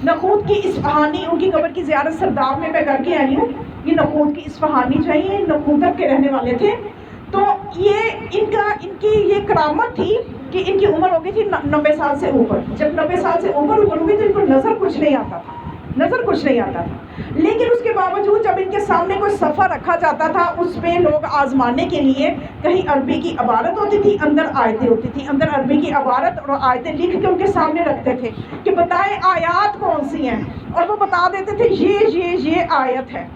نخود کی اصفہانی، ان کی قبر کی زیارت سرداب میں کر کے آئی ہوں، یہ نخود کی اصفہانی جو ہے یہ نخودک کے رہنے والے تھے، تو یہ ان کی یہ کرامت تھی کہ ان کی عمر ہو گئی تھی 90 سال سے اوپر۔ جب 90 سال سے اوپر ہوئی تو ان کو نظر کچھ نہیں آتا تھا، نظر کچھ نہیں آتا تھا، لیکن اس کے باوجود جب ان کے سامنے کوئی صفحہ رکھا جاتا تھا اس پہ لوگ آزمانے کے لیے کہیں عربی کی عبارت ہوتی تھی، اندر آیتیں ہوتی تھی، اندر عربی کی عبارت اور آیتیں لکھ کے ان کے سامنے رکھتے تھے کہ بتائیں آیات کون سی ہیں، اور وہ بتا دیتے تھے یہ آیت ہے۔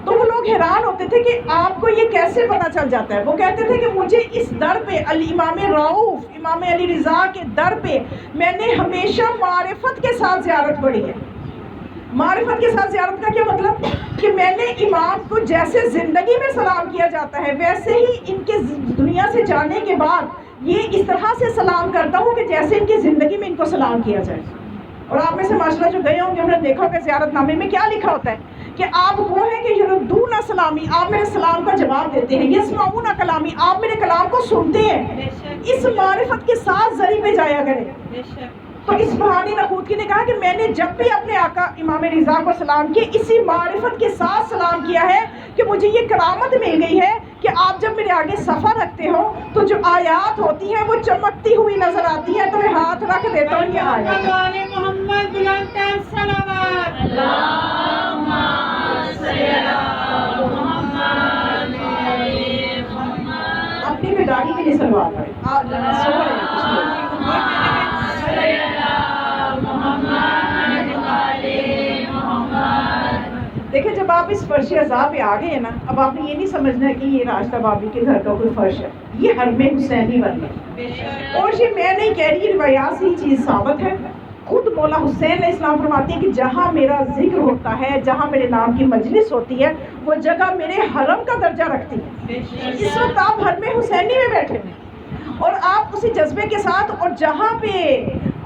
تو وہ لوگ حیران ہوتے تھے کہ آپ کو یہ کیسے پتہ چل جاتا ہے؟ وہ کہتے تھے کہ مجھے اس در پہ امام رؤوف امام علی رضا کے در پہ میں نے ہمیشہ معرفت کے ساتھ زیارت پڑھی ہے۔ معرفت کے ساتھ زیارت کا کیا مطلب؟ کہ میں نے امام کو جیسے زندگی میں سلام کیا جاتا ہے ویسے ہی ان کے دنیا سے جانے کے بعد یہ اس طرح سے سلام کرتا ہوں کہ جیسے ان کی زندگی میں ان کو سلام کیا جائے۔ اور آپ میں سے ماشاءاللہ جو گئے ہوں گے انہوں نے دیکھا ہوگا زیارت نامے میں کیا لکھا ہوتا ہے کہ آپ وہ ہیں کہ یردون سلامی، آپ میرے سلام کا جواب دیتے ہیں، یسمعون کلامی، آپ میرے کلام کو سنتے ہیں۔ اس معرفت کے ساتھ زری پہ جایا کریں۔ تو اس بہانی نخودکی نے کہا کہ میں نے جب بھی اپنے آقا امام رضا کو سلام کیا اسی معرفت کے ساتھ سلام کیا ہے کہ مجھے یہ کرامت مل گئی ہے کہ آپ جب میرے آگے صفحہ رکھتے ہو تو جو آیات ہوتی ہیں وہ چمکتی ہوئی نظر آتی ہیں، تو میں ہاتھ رکھ دیتا ہوں یہ آیات محمد بلند صلوات اللہم صلی علی محمد وعلی محمد۔ اپنی پہ داڑھی کے لیے سلوات پڑھیں، آپ سو رہے ہیں کچھ لوگ۔ دیکھیں جب آپ اس فرش اعضاء پہ آ گئے ہیں نا، اب آپ نے یہ نہیں سمجھنا کہ یہ راشدہ بابی کے گھر کا کوئی فرش ہے، یہ حرم حسینی والی ہے۔ اور یہ میں نہیں کہہ رہی، روایات سے یہ چیز ثابت ہے۔ خود مولا حسین علیہ السلام فرماتے ہیں کہ جہاں میرا ذکر ہوتا ہے، جہاں میرے نام کی مجلس ہوتی ہے، وہ جگہ میرے حرم کا درجہ رکھتی ہے۔ اس وقت آپ حرم حسینی میں بیٹھے ہیں اور آپ اسی جذبے کے ساتھ، اور جہاں پہ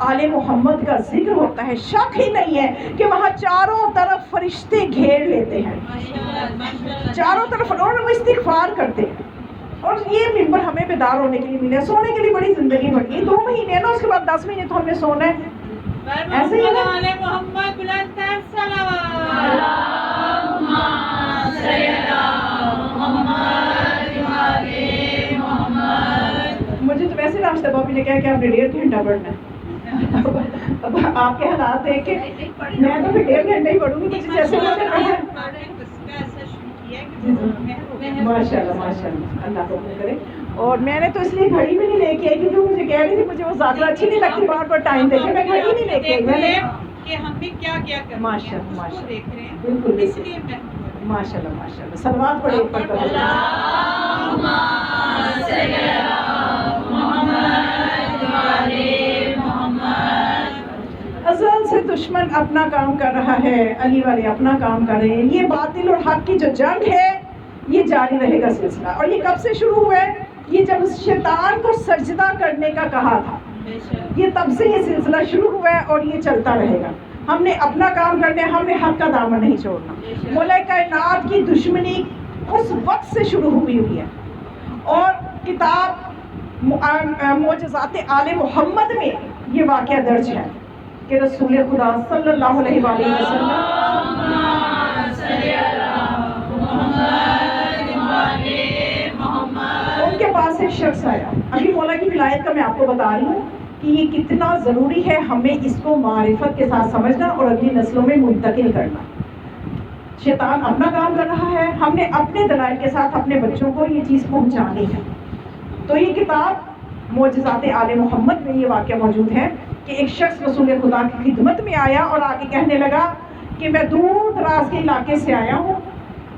آل محمد کا ذکر ہوتا ہے شک ہی نہیں ہے کہ وہاں چاروں طرف فرشتے گھیر لیتے ہیں، چاروں طرف، اور وہ استغفار کرتے ہیں۔ اور یہ ممبر ہمیں بیدار ہونے کے لیے ملے، سونے کے لیے بڑی زندگی بڑی ہے، 2 مہینے نا، اس کے بعد 10 مہینے تو ہم نے سونا ہے، ایسے ہی نا۔ محمد بلند صلوات اللہم صلی علی محمد وعلی محمد۔ مجھے تو ویسے راشدہ بابی نے کہا کہ آپ نے 1.5 گھنٹہ پڑھنا ہے۔ اب آپ کے حالات دیکھ کے میں تو پھر 1.5 گھنٹے ہی پڑھوں گی، مجھے جیسے ماشاء اللہ ماشاء اللہ، اللہ قبول کرے۔ اور میں نے تو اس لیے گھڑی بھی نہیں لے کے آئی کیونکہ مجھے کہہ رہی تھی مجھے وہ زیادہ اچھی نہیں لگتی بار بار ٹائم دیکھے، میں گھڑی نہیں لے کے آئی، میں نے کہ ہم بھی کیا کیا کرتے ہیں ماشاء اس اللہ کو دیکھ رہے ہیں، بالکل اس لیے میں ماشاء اللہ ماشاء اللہ۔ صلوات پڑھے اوپر پر۔ اللہم صلی علی محمد وعلی محمد۔ ازل سے دشمن اپنا کام کر رہا ہے، علی والے اپنا کام کر رہے ہیں، یہ باطل اور حق کی جو جنگ ہے یہ جاری رہے گا سلسلہ۔ اور یہ کب سے شروع ہوا ہے؟ یہ جب شیطان کو سجدہ کرنے کا کہا تھا، یہ تب سے یہ سلسلہ شروع ہوا ہے اور یہ چلتا رہے گا۔ ہم نے اپنا کام کرنا ہے، ہم نے حق کا دامن نہیں چھوڑنا۔ مولا کائنات کی دشمنی اس وقت سے شروع ہوئی ہے، اور کتاب معجزات آل محمد میں یہ واقعہ درج ہے کہ رسول خدا صلی اللہ علیہ وآلہ وسلم ان کے پاس ایک شخص آیا. ابھی مولا کی ولایت کا میں آپ کو بتا رہی ہوں کہ یہ کتنا ضروری ہے ہمیں اس کو معرفت کے ساتھ سمجھنا اور اگلی نسلوں میں منتقل کرنا. شیطان اپنا کام کر رہا ہے, ہم نے اپنے دلائل کے ساتھ اپنے بچوں کو یہ چیز پہنچانی ہے. تو یہ کتاب معجزات آل محمد میں یہ واقعہ موجود ہے کہ ایک شخص رسول خدا کی خدمت میں آیا اور آگے کہنے لگا کہ میں دور دراز کے علاقے سے آیا ہوں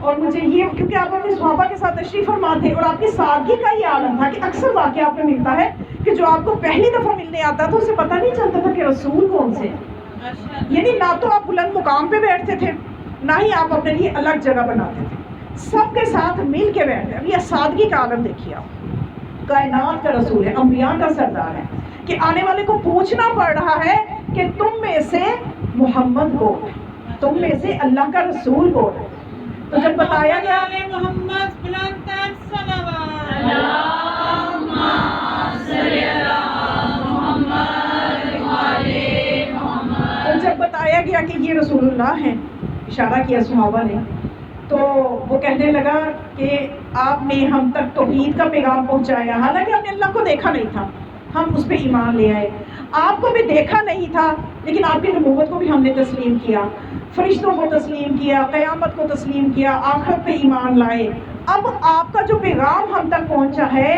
اور مجھے یہ, کیونکہ آپ اپنے صحابہ کے ساتھ تشریف فرما تھے اور آپ کی سادگی کا یہ عالم تھا کہ اکثر واقعہ آپ میں ملتا ہے کہ جو آپ کو پہلی دفعہ ملنے آتا تھا اسے پتہ نہیں چلتا تھا کہ رسول کون سے ہیں. یعنی نہ تو آپ بلند مقام پہ بیٹھتے تھے نہ ہی آپ اپنے لیے الگ جگہ بناتے تھے, سب کے ساتھ مل کے بیٹھتے. اب یہ سادگی کا عالم دیکھیے آپ, کائنات کا رسول ہے, انبیاء کا سردار ہے, کہ آنے والے کو پوچھنا پڑ رہا ہے کہ تم میں سے محمد کون ہے, تم میں سے اللہ کا رسول کون ہے. تو جب بتایا گیا محمد بلند تو جب بتایا گیا کہ یہ رسول اللہ ہیں, اشارہ کیا صحابہ نے, تو وہ کہنے لگا کہ آپ نے ہم تک توحید کا پیغام پہنچایا, حالانکہ ہم نے اللہ کو دیکھا نہیں تھا, ہم اس پہ ایمان لے آئے. آپ کو بھی دیکھا نہیں تھا لیکن آپ کی نبوت کو بھی ہم نے تسلیم کیا, فرشتوں کو تسلیم کیا, قیامت کو تسلیم کیا, آخرت پہ ایمان لائے. اب آپ کا جو پیغام ہم تک پہنچا ہے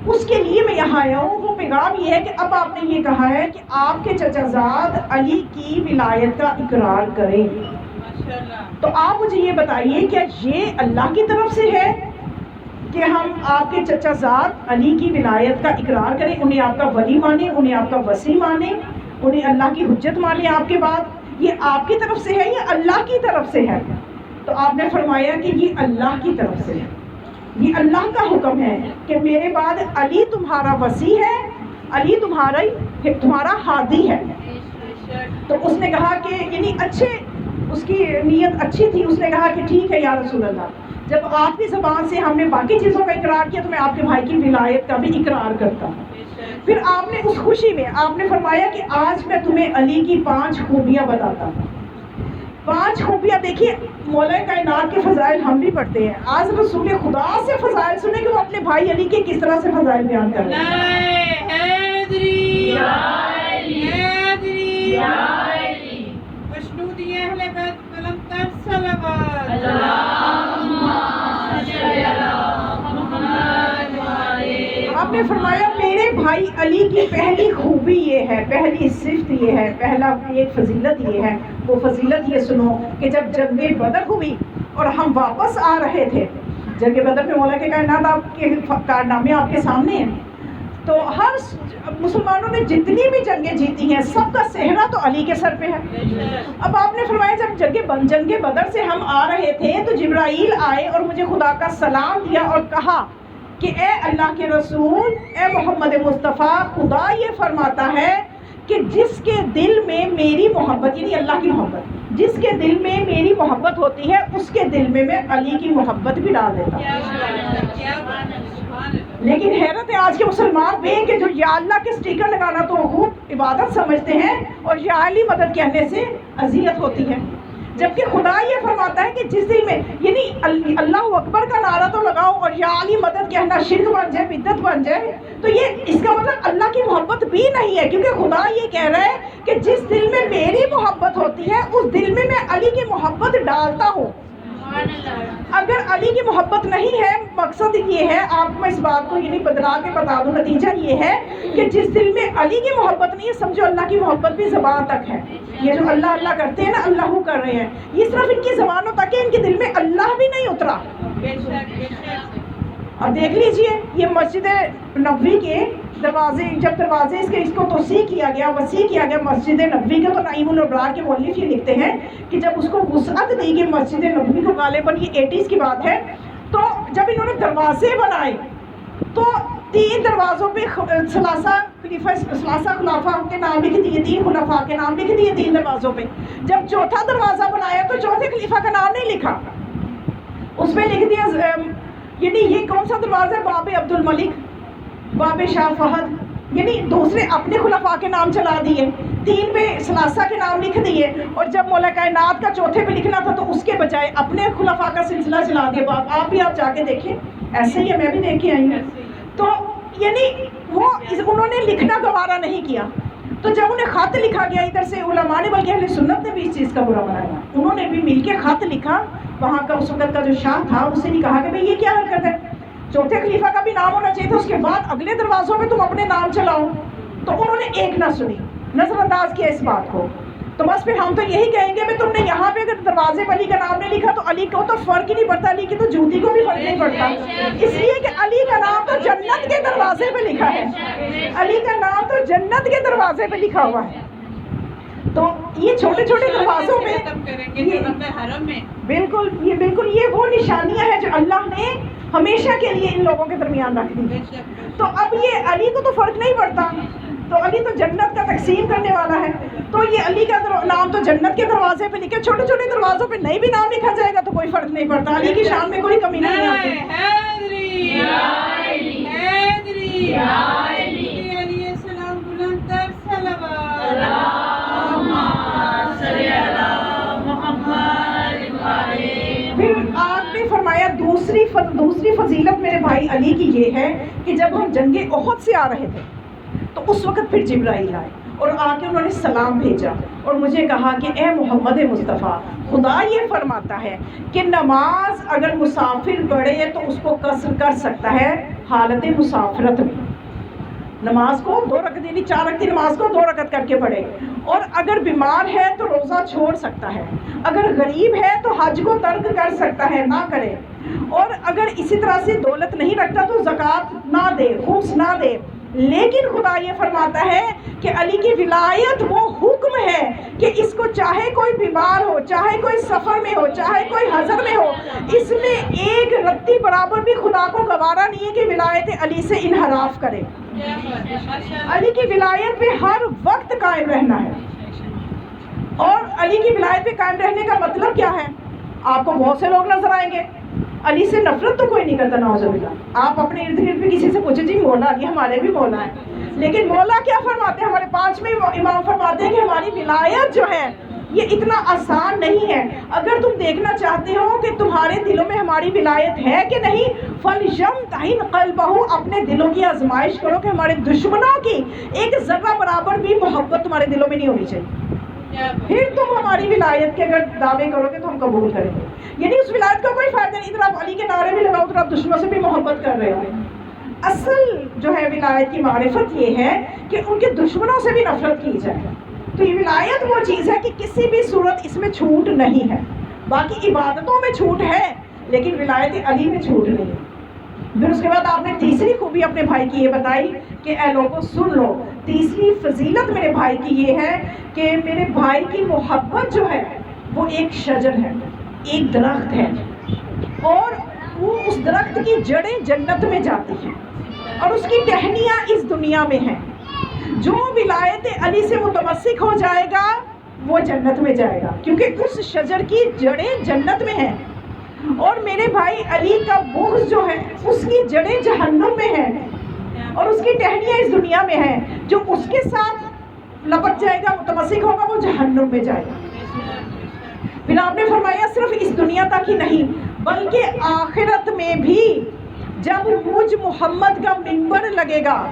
اس کے لیے میں یہاں آیا ہوں. وہ پیغام یہ ہے کہ اب آپ نے یہ کہا ہے کہ آپ کے چچا زاد علی کی ولایت کا اقرار کریں. تو آپ مجھے یہ بتائیے کیا یہ اللہ کی طرف سے ہے کہ ہم آپ کے چچا زاد علی کی ولایت کا اقرار کریں, انہیں آپ کا ولی مانیں, انہیں آپ کا وصی مانیں, انہیں اللہ کی حجت مانیں آپ کے بعد؟ یہ آپ کی طرف سے ہے یا اللہ کی طرف سے ہے؟ تو آپ نے فرمایا کہ یہ اللہ کی طرف سے ہے, یہ اللہ کا حکم ہے کہ میرے بعد علی تمہارا وصی ہے, علی تمہارا ہادی ہے. تو اس نے کہا کہ یعنی اچھے, اس کی نیت اچھی تھی, اس نے کہا کہ ٹھیک ہے یا رسول اللہ, جب آپ کی زبان سے ہم نے باقی چیزوں کا اقرار کیا تو میں آپ کے بھائی کی ولایت کا بھی اقرار کرتا ہوں. پھر آپ نے اس خوشی میں آپ نے فرمایا کہ آج میں تمہیں علی کی 5 خوبیاں بتاتا ہوں. 5 خوبیاں دیکھیے, مولا کائنات کے فضائل ہم بھی پڑھتے ہیں, آج رسول خدا سے فضائل سنیں کہ وہ اپنے بھائی علی کے کس طرح سے فضائل بیان کر رہے ہیں. آپ نے فرمایا میرے بھائی علی کی پہلی خوبی یہ ہے, پہلی صفت یہ ہے, پہلا ایک فضیلت یہ ہے. وہ فضیلت یہ سنو کہ جب جنگ بدر ہوئی اور ہم واپس آ رہے تھے, جنگ بدر میں مولا کے کائنات آپ کے کارنامے آپ کے سامنے ہیں, تو ہر مسلمانوں نے جتنی بھی جنگیں جیتی ہیں سب کا صحرا تو علی کے سر پہ ہے. اب آپ نے فرمایا جب جنگ بدر سے ہم آ رہے تھے تو جبرائیل آئے اور مجھے خدا کا سلام دیا اور کہا کہ اے اللہ کے رسول, اے محمد مصطفیٰ, خدا یہ فرماتا ہے کہ جس کے دل میں میری محبت, یعنی اللہ کی محبت, جس کے دل میں میری محبت ہوتی ہے اس کے دل میں میں علی کی محبت بھی ڈال دیتا ہوں. لیکن حیرت ہے آج کے مسلمان بھی کہ جو یا اللہ کے سٹیکر لگانا تو خوب عبادت سمجھتے ہیں اور یا علی مدد کہنے سے اذیت ہوتی ہے, جبکہ خدا یہ فرماتا ہے کہ جس دل میں, یعنی اللہ اکبر کا نعرہ تو لگاؤ اور یا علی مدد کہنا شرک بن جائے, بدعت بن جائے, تو یہ اس کا مطلب اللہ کی محبت بھی نہیں ہے, کیونکہ خدا یہ کہہ رہا ہے کہ جس دل میں میری محبت ہوتی ہے اس دل میں میں علی کی محبت ڈالتا ہوں. اگر علی کی محبت نہیں ہے, مقصد یہ ہے, آپ کو میں اس بات کو یعنی بدلا کے بتا دوں, نتیجہ یہ ہے کہ جس دل میں علی کی محبت نہیں ہے سمجھو اللہ کی محبت بھی زبان تک ہے. یہ جو اللہ اللہ کرتے ہیں نا, اللہ کر رہے ہیں, یہ صرف ان کی زبانوں تک ہے, ان کے دل میں اللہ بھی نہیں اترا. اور دیکھ لیجئے یہ مسجد نبوی کے دروازے, جب دروازے اس کو توسیع کیا گیا, وسیع کیا گیا مسجد نبوی کے, تو نعیم الابرار کے مؤلف یہ لکھتے ہیں کہ جب اس کو وسعت دی گئی مسجد نبوی کو, غالباً یہ 80s کی بات ہے, تو جب انہوں نے دروازے بنائے تو 3 دروازوں پہ ثلاثہ خلافہ کے نام لکھ دیے, 3 خلفاء کے نام لکھ دیے 3 دروازوں پہ. جب چوتھا دروازہ بنایا تو چوتھے خلیفہ کا نام نہیں لکھا, اس پہ لکھ دیا یعنی یہ کون سا دروازہ ہے, باب عبد الملک, باب شاہ فہد، یعنی دوسرے اپنے خلفاء کے نام چلا دیے، 3 پہ ثلاثہ کے نام لکھ دیے، اور جب مولا کائنات کا چوتھے پہ لکھنا تھا تو اس کے بجائے اپنے خلفاء کا سلسلہ چلا دیا۔ آپ بھی آپ جا کے دیکھیں، ایسے ہی ہے، میں بھی دیکھ کے آئی ہوں۔ تو یعنی وہ انہوں نے لکھنا گوارا نہیں کیا، تو جب انہیں خط لکھا گیا ادھر سے علماء نے، بلکہ اہل سنت نے بھی اس چیز کا برا بنایا، انہوں نے بھی مل کے خط لکھا وہاں کا اس وقت کا جو شاہ تھا، اسے بھی کہا کہ بھئی یہ کیا حرکت ہے، چوتھے خلیفہ کا بھی نام ہونا چاہیے تھا، اس کے بعد اگلے دروازوں میں تم اپنے نام چلاؤ۔ تو انہوں نے ایک نہ سنی، نظر انداز کیا اس بات کو۔ تو بس پھر ہم تو یہی کہیں گے کہ تم نے یہاں پہ اگر دروازے پہ علی کا نام نہیں لکھا تو علی کو تو فرق ہی نہیں پڑتا، علی کی تو جوتی کو بھی فرق نہیں پڑتا، اس لیے کہ علی کا نام تو جنت کے دروازے پہ لکھا ہے، علی کا نام تو جنت کے دروازے پہ لکھا ہوا ہے۔ تو یہ چھوٹے چھوٹے دروازوں میں بالکل یہ وہ نشانیاں ہیں جو اللہ نے ہمیشہ کے لیے ان لوگوں کے درمیان رکھ دی۔ تو اب یہ علی کو تو فرق نہیں پڑتا، تو علی تو جنت کا تقسیم کرنے والا ہے، تو یہ علی کا نام تو جنت کے دروازے پہ لکھے، چھوٹے چھوٹے دروازوں پہ نہیں بھی نام لکھا جائے گا تو کوئی فرق نہیں پڑتا، علی کی شان میں کوئی کمی نہیں آتی۔ پھر آپ نے فرمایا دوسری فضیلت میرے بھائی علی کی یہ ہے کہ جب ہم جنگ احد سے آ رہے تھے تو اس وقت پھر جبرائیل آئے اور آ کے انہوں نے سلام بھیجا اور مجھے کہا کہ اے محمد مصطفیٰ، خدا یہ فرماتا ہے کہ نماز اگر مسافر پڑھے تو اس کو قصر کر سکتا ہے حالت مسافرت میں، نماز کو 2 رکعت یعنی 4 رکعت کی نماز کو 2 رکعت کر کے پڑھے، اور اگر بیمار ہے تو روزہ چھوڑ سکتا ہے، اگر غریب ہے تو حج کو ترک کر سکتا ہے، نہ کرے، اور اگر اسی طرح سے دولت نہیں رکھتا تو زکوٰۃ نہ دے، خمس نہ دے۔ لیکن خدا یہ فرماتا ہے کہ علی کی ولایت وہ حکم ہے کہ اس کو چاہے کوئی بیمار ہو، چاہے کوئی سفر میں ہو، چاہے کوئی حضر میں ہو، اس میں ایک رتی برابر بھی خدا کو گوارا نہیں ہے کہ ولایت علی سے انحراف کرے۔ علی کی ولایت پہ ہر وقت قائم رہنا ہے، اور علی کی ولایت پہ قائم رہنے کا مطلب کیا ہے؟ آپ کو بہت سے لوگ نظر آئیں گے علی سے نفرت تو کوئی نہیں کرتا، نعوذ باللہ۔ آپ اپنے ارد گرد بھی کسی سے پوچھیں جی مولا علی ہمارے بھی مولا ہیں، لیکن مولا کیا فرماتے ہیں؟ ہمارے 5ویں امام فرماتے ہیں کہ ہماری ولایت جو ہے یہ اتنا آسان نہیں ہے۔ اگر تم دیکھنا چاہتے ہو کہ تمہارے دلوں میں ہماری ولایت ہے کہ نہیں، فَلْيَمْتَحِنْ قَلْبَهُ، اپنے دلوں کی آزمائش کرو کہ ہمارے دشمنوں کی ایک ذرہ برابر بھی محبت تمہارے دلوں میں نہیں ہونی چاہیے، پھر تم ہماری ولایت کے اگر دعوے کرو گے تو ہم قبول کریں گے۔ یعنی اس ولایت کا کوئی فائدہ نہیں، ادھر آپ علی کے نعرے بھی لگاؤ، ادھر آپ دشمنوں سے بھی محبت کر رہے ہو۔ اصل جو ہے ولایت کی معرفت یہ ہے کہ ان کے دشمنوں سے بھی نفرت کی جائے۔ تو یہ ولایت وہ چیز ہے کہ کسی بھی صورت اس میں چھوٹ نہیں ہے، باقی عبادتوں میں چھوٹ ہے لیکن ولایت علی میں چھوٹ نہیں ہے۔ پھر اس کے بعد آپ نے تیسری خوبی اپنے بھائی کی یہ بتائی کہ اے لوگوں سن لو، تیسری فضیلت میرے بھائی کی یہ ہے کہ میرے بھائی کی محبت جو ہے وہ ایک شجر ہے، ایک درخت ہے، اور وہ اس درخت کی جڑیں جنت میں جاتی ہیں اور اس کی ٹہنیاں اس دنیا میں ہیں۔ جو ولایت علی سے متمسک ہو جائے گا وہ جنت میں جائے گا، کیونکہ اس شجر کی جڑیں جنت میں ہیں، اور میرے بھائی علی کا بغض جو ہے اس کی جڑیں جہنم میں ہیں اور اس کی ٹہنیاں اس دنیا میں ہیں۔ جو اس کے ساتھ لپٹ جائے گا، متمسک ہوگا، وہ جہنم میں جائے گا۔ پھر آپ نے فرمایا صرف اس دنیا تک ہی نہیں بلکہ آخرت میں بھی جب مجھ محمد کا منبر لگے گا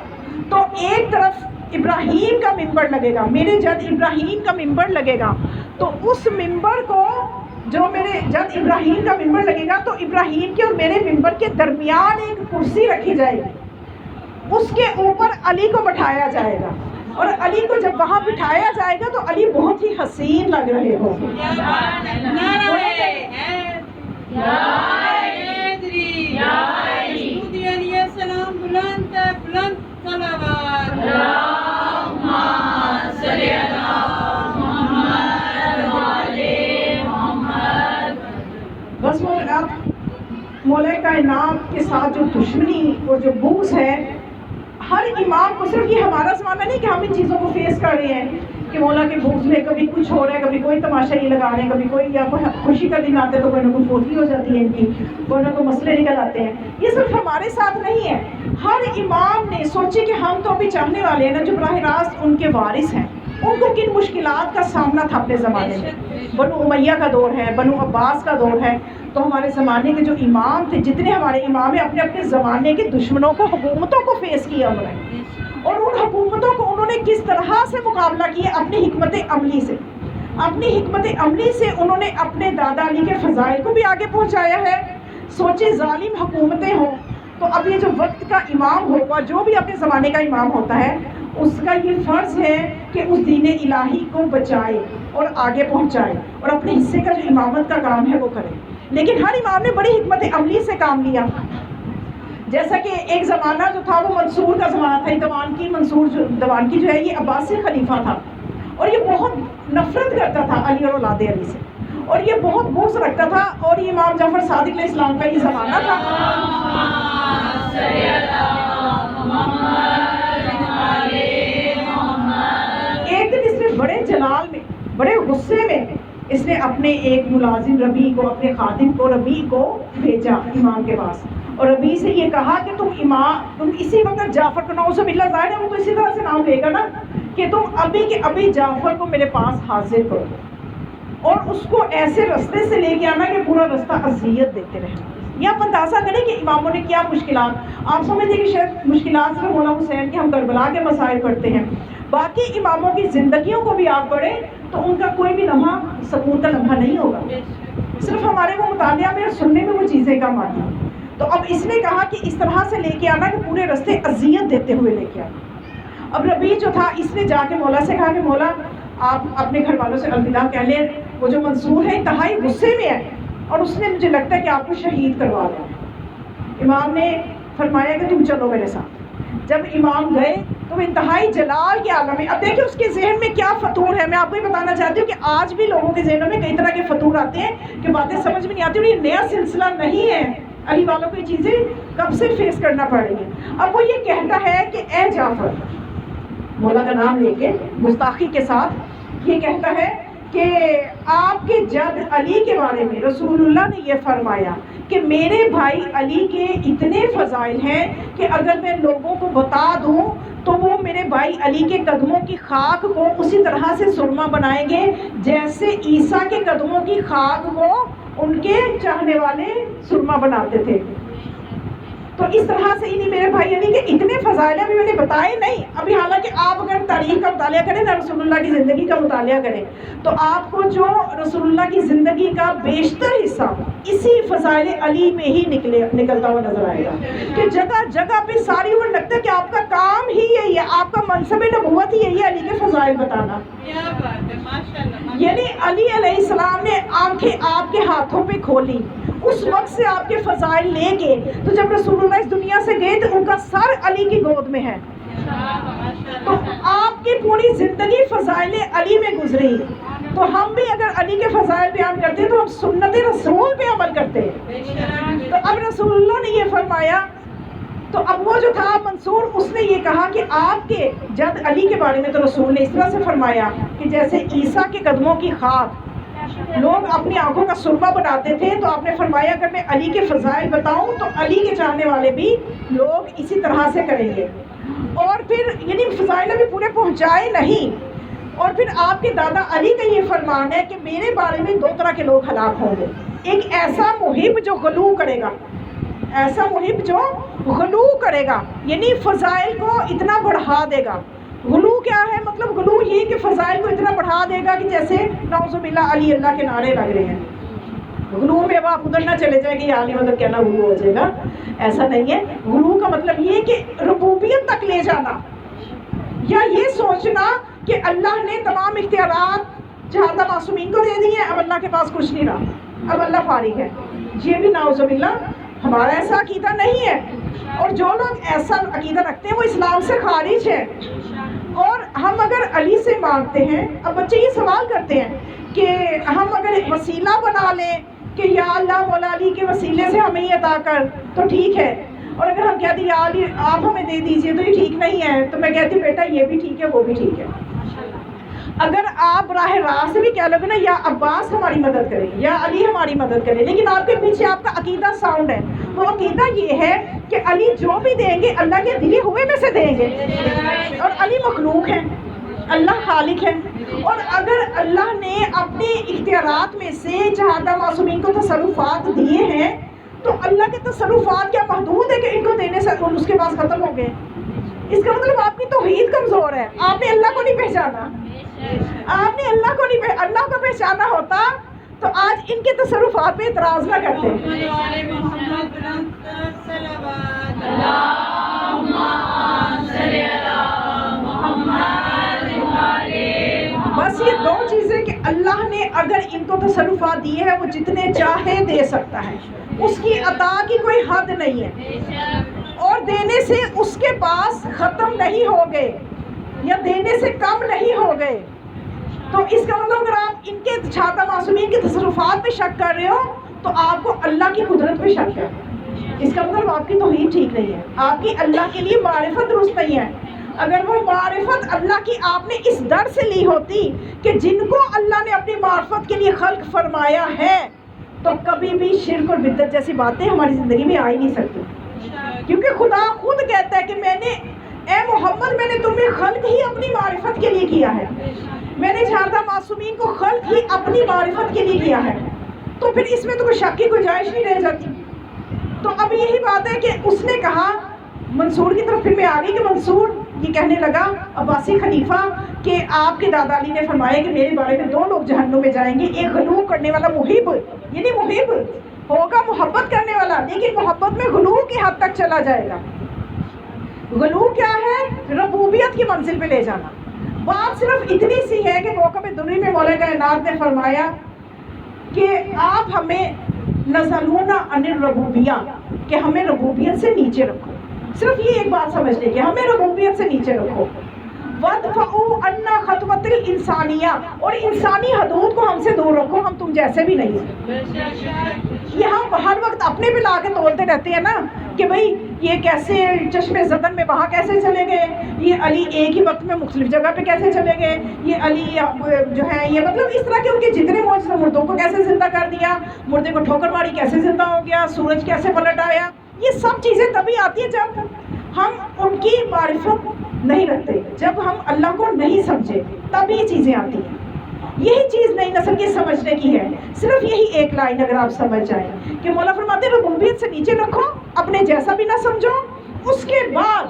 تو ایک طرف ابراہیم کا منبر لگے گا، میرے جد ابراہیم کا منبر لگے گا، تو اس منبر کو جو میرے جد ابراہیم کا منبر لگے گا تو ابراہیم کے اور میرے منبر کے درمیان ایک کرسی رکھی جائے گی، اس کے اوپر علی کو بٹھایا جائے گا، اور علی کو جب وہاں بٹھایا جائے گا تو علی بہت ہی حسین لگ رہے ہوں گے۔ بس مولا کائنات کے ساتھ جو دشمنی اور جو بغض ہے، ہر امام کو، صرف یہ ہمارا زمانہ نہیں کہ ہم ان چیزوں کو فیس کر رہے ہیں، کہ مولا کے بھوز میں کبھی کچھ ہو رہا ہے، کبھی کوئی تماشا یہ لگا رہے ہیں، کبھی کوئی یا کوئی خوشی کا دن آتا ہے تو کوئی نہ کوئی فوتی ہو جاتی ہے ان کی، کوئی نہ کوئی مسئلے نکل آتے ہیں. یہ صرف ہمارے ساتھ نہیں ہے، ہر امام نے سوچے کہ ہم تو ابھی چاہنے والے ہیں نا جو براہ راست ان کے وارث ہیں، ان کو کن مشکلات کا سامنا تھا اپنے زمانے میں. بنو امیہ کا دور ہے، بنو عباس کا دور ہے، تو ہمارے زمانے کے جو امام تھے، جتنے ہمارے امام ہیں، اپنے اپنے زمانے کے دشمنوں کو، حکومتوں کو فیس کیا انہوں نے، اور ان حکومتوں کو انہوں نے کس طرح سے مقابلہ کیا؟ اپنی حکمت عملی سے. اپنی حکمت عملی سے انہوں نے اپنے دادا علی کے فضائل کو بھی آگے پہنچایا ہے. سوچے ظالم حکومتیں ہوں تو اب یہ جو وقت کا امام ہوگا، جو بھی اپنے زمانے کا امام ہوتا ہے، اس کا یہ فرض ہے کہ اس دین الہی کو بچائے اور آگے پہنچائے اور اپنے حصے کا جو امامت کا کام ہے وہ کرے. لیکن ہر امام نے بڑی حکمت عملی سے کام لیا. جیسا کہ ایک زمانہ جو تھا وہ منصور کا زمانہ تھا. دوانکی جو ہے یہ عباسی خلیفہ تھا، اور یہ بہت نفرت کرتا تھا علی اور اولاد علی سے، اور یہ بہت بغض رکھتا تھا. اور یہ امام جعفر صادق علیہ السلام کا یہ زمانہ تھا. ایک دن اس نے بڑے جلال میں، بڑے غصے میں، اس نے اپنے ایک ملازم ربیع کو، اپنے خادم کو ربیع کو بھیجا امام کے پاس، اور ربیع سے یہ کہا کہ تم اسی وقت جعفر کو، نعوذ باللہ، ظاہر ہے وہ تو اسی طرح سے نام لے گا نا، کہ تم ابھی کے ابھی جعفر کو میرے پاس حاضر کرو اور اس کو ایسے رستے سے لے کے آنا کہ پورا رستہ اذیت دیتے رہنا. یہ آپ اندازہ کریں کہ اماموں نے کیا مشکلات. آپ سمجھتے کہ شاید مشکلات سے مولا حسین کے ہم کربلا کے مسائل پڑھتے ہیں، باقی اماموں کی زندگیوں کو بھی آپ پڑھیں تو ان کا کوئی بھی لمحہ سکون کا لمحہ نہیں ہوگا. صرف ہمارے وہ مطالعہ میں اور سننے میں وہ چیزیں کم آتی ہیں. تو اب اس نے کہا کہ اس طرح سے لے کے آنا کہ پورے رستے اذیت دیتے ہوئے لے کے آنا. اب ربیع جو تھا اس نے جا کے مولا سے کہا کہ مولا آپ اپنے گھر والوں سے الوداع کہہ لیں، وہ جو منصور ہے انتہائی غصے میں ہے اور اس نے مجھے لگتا ہے کہ آپ کو شہید کروا دیں. امام نے فرمایا کہ تم چلو میرے ساتھ. جب امام گئے تو وہ انتہائی جلال کے عالم میں، اب دیکھیں اس کے ذہن میں کیا فطور ہے. میں آپ کو یہ بتانا چاہتی ہوں کہ آج بھی لوگوں کے ذہنوں میں کئی طرح کے فطور آتے ہیں کہ باتیں سمجھ میں نہیں آتی، اور یہ نیا سلسلہ نہیں ہے. علی والوں کو یہ چیزیں کب سے فیس کرنا پڑ رہی ہیں. اب وہ یہ کہتا ہے کہ اے جعفر، مولا کا نام لے کے گستاخی کے ساتھ یہ کہتا ہے کہ آپ کے جد علی کے بارے میں رسول اللہ نے یہ فرمایا کہ میرے بھائی علی کے اتنے فضائل ہیں کہ اگر میں لوگوں کو بتا دوں تو وہ میرے بھائی علی کے قدموں کی خاک کو اسی طرح سے سرما بنائیں گے جیسے عیسیٰ کے قدموں کی خاک کو ان کے چاہنے والے سرما بناتے تھے. تو اس طرح سے انہیں میرے بھائی علی کے اتنے فضائل ہیں، ابھی میں نے بتائے نہیں. ابھی حالانکہ آپ اگر تاریخ کا مطالعہ کریں نا، رسول اللہ کی زندگی کا مطالعہ کریں، تو آپ کو جو رسول اللہ کی زندگی کا بیشتر حصہ اسی فضائل علی میں ہی نکلتا ہوا نظر آئے گا. کہ جگہ جگہ پہ ساری عمر لگتا ہے کہ آپ کا کام ہی یہی ہے، آپ کا منصب نبوت ہی یہی ہے، علی کے فضائل بتانا. یعنی علی علیہ السلام نے آنکھیں آپ کے ہاتھوں پہ کھولی اس وقت سے آپ کے فضائل لے کے. تو جب رسول اللہ اس دنیا سے گئے تو ان کا سر علی کی گود میں ہے. تو آپ کی پوری زندگی فضائل علی میں گزری. تو ہم بھی اگر علی کے فضائل بیان کرتے ہیں تو ہم سنت رسول پہ عمل کرتے ہیں. تو اب رسول اللہ نے یہ فرمایا، تو اب وہ جو تھا منصور، اس نے یہ کہا کہ آپ کے جد علی کے بارے میں تو رسول نے اس طرح سے فرمایا کہ جیسے عیسیٰ کے قدموں کی خاک لوگ اپنی آنکھوں کا سرما بناتے تھے، تو آپ نے فرمایا اگر میں علی کے فضائل بتاؤں تو علی کے چاہنے والے بھی لوگ اسی طرح سے کریں گے. اور پھر یعنی فضائل ابھی پورے پہنچائے نہیں. اور پھر آپ کے دادا علی کا یہ فرمان ہے کہ میرے بارے میں دو طرح کے لوگ ہلاک ہوں گے. ایک ایسا محب جو غلو کرے گا، ایسا محب جو غلو کرے گا، یعنی فضائل کو اتنا بڑھا دے گا. غلو کیا ہے؟ مطلب غلو یہ کہ فضائل کو اتنا بڑھا دے گا کہ جیسے نعوذ باللہ علی اللہ کے نعرے لگ رہے ہیں. غلو میں اب آپ ادھر نہ چلے جائیں کہ یہ علی مطلب کہنا غلو ہو جائے گا، ایسا نہیں ہے. غلو کا مطلب یہ کہ ربوبیت تک لے جانا، یا یہ سوچنا کہ اللہ نے تمام اختیارات جہاں معصومین کو دے دی ہیں، اب اللہ کے پاس کچھ نہیں رہا، اب اللہ فارغ ہے. یہ بھی نعوذ باللہ ہمارا ایسا عقیدہ نہیں ہے. اور جو لوگ ایسا عقیدہ رکھتے ہیں وہ اسلام سے خارج ہے. اور ہم اگر علی سے مانگتے ہیں، اب بچے یہ سوال کرتے ہیں کہ ہم اگر وسیلہ بنا لیں کہ یا اللہ مولا علی کے وسیلے سے ہمیں یہ عطا کر تو ٹھیک ہے، اور اگر ہم کہتے ہیں یا علی آپ ہمیں دے دیجئے تو یہ ٹھیک نہیں ہے، تو میں کہتی ہوں بیٹا یہ بھی ٹھیک ہے وہ بھی ٹھیک ہے. اگر آپ براہ راست بھی کہہ لو گے نا یا عباس ہماری مدد کرے یا علی ہماری مدد کرے، لیکن آپ کے پیچھے آپ کا عقیدہ ساؤنڈ ہے، وہ عقیدہ یہ ہے کہ علی جو بھی دیں گے اللہ کے دیے ہوئے میں سے دیں گے، اور علی مخلوق ہے، اللہ خالق ہے، اور اگر اللہ نے اپنے اختیارات میں سے شہادہ معصومین کو تصرفات دیے ہیں تو اللہ کے تصرفات کیا محدود ہے کہ ان کو دینے سے اس کے پاس ختم ہو گئے؟ اس کا مطلب آپ کی توحید کمزور ہے، آپ نے اللہ کو نہیں پہچانا، آپ نے اللہ کو نہیں اللہ کو پہچانا ہوتا تو آج ان کے تصرفات پہ اعتراض نہ کرتے۔ بس یہ دو چیزیں کہ اللہ نے اگر ان کو تصرفات دیے ہیں وہ جتنے چاہے دے سکتا ہے، اس کی عطا کی کوئی حد نہیں ہے، اور دینے سے اس کے پاس ختم نہیں ہو گئے یا دینے سے کم نہیں ہو گئے۔ تو اس کا مطلب اگر آپ ان کے شہادہ معصومین کے تصرفات پہ شک کر رہے ہو تو آپ کو اللہ کی قدرت پہ شک ہے، اس کا مطلب آپ کی توحید ٹھیک نہیں ہے، آپ کی اللہ کے لیے معرفت درست نہیں ہے۔ اگر وہ معرفت اللہ کی آپ نے اس در سے لی ہوتی کہ جن کو اللہ نے اپنی معرفت کے لیے خلق فرمایا ہے تو کبھی بھی شرک اور بدعت جیسی باتیں ہماری زندگی میں آ ہی نہیں سکتی، کیونکہ خدا خود کہتا ہے کہ اے محمد میں نے تمہیں خلق ہی اپنی معرفت کے لیے کیا ہے، میں نے شہادہ معصومین کو خلق ہی اپنی معرفت کے لیے کیا ہے، تو پھر اس میں تو کوئی شک کی گنجائش نہیں رہ جاتی۔ تو اب یہی بات ہے کہ اس نے کہا، منصور کی طرف پھر میں آ گئی کہ منصور یہ کہنے لگا عباسی خلیفہ کہ آپ کے دادا علی نے فرمایا کہ میرے بارے میں 2 لوگ جہنم میں جائیں گے، ایک غلو کرنے والا محب، یعنی محب ہوگا محبت کرنے والا لیکن محبت میں غلو کی حد تک چلا جائے گا۔ غلو کیا ہے؟ ربوبیت کی منزل پہ لے جانا۔ بات صرف اتنی سی ہے کہ موقع دنیا میں مولا کائنات نے فرمایا کہ آپ ہمیں نزلون عن الربوبیہ، کہ ہمیں ربوبیت سے نیچے رکھو، صرف یہ ایک بات سمجھ لیں کہ ہمیں ربوبیت سے نیچے رکھو۔ وَادْفَعُوا عَنَّا خَطْوَةَ الْإِنسَانِيَّةِ، اور انسانی حدود کو ہم سے دور رکھو، ہم تم جیسے بھی نہیں ہیں۔ یہ ہم ہر وقت اپنے پہ لا کے تولتے رہتے ہیں نا کہ بھئی یہ کیسے چشم زدن میں وہاں کیسے چلے گئے، یہ علی ایک ہی وقت میں مختلف جگہ پہ کیسے چلے گئے، یہ علی جو ہے یہ مطلب اس طرح کے ان کے جتنے معجزے، مردوں کو کیسے زندہ کر دیا، مردے کو ٹھوکر ماری کیسے زندہ ہو گیا، سورج کیسے پلٹ آیا، یہ سب چیزیں تبھی آتی ہیں جب ہم ان کی معرفت نہیں رکھتے، جب ہم اللہ کو نہیں سمجھے تب یہ چیزیں آتی ہیں۔ یہی چیز نئی نسل کی سمجھنے کی ہے، صرف یہی ایک لائن اگر آپ سمجھ جائیں کہ مولا فرماتے ہیں ربوبیت سے نیچے رکھو، اپنے جیسا بھی نہ سمجھو، اس کے بعد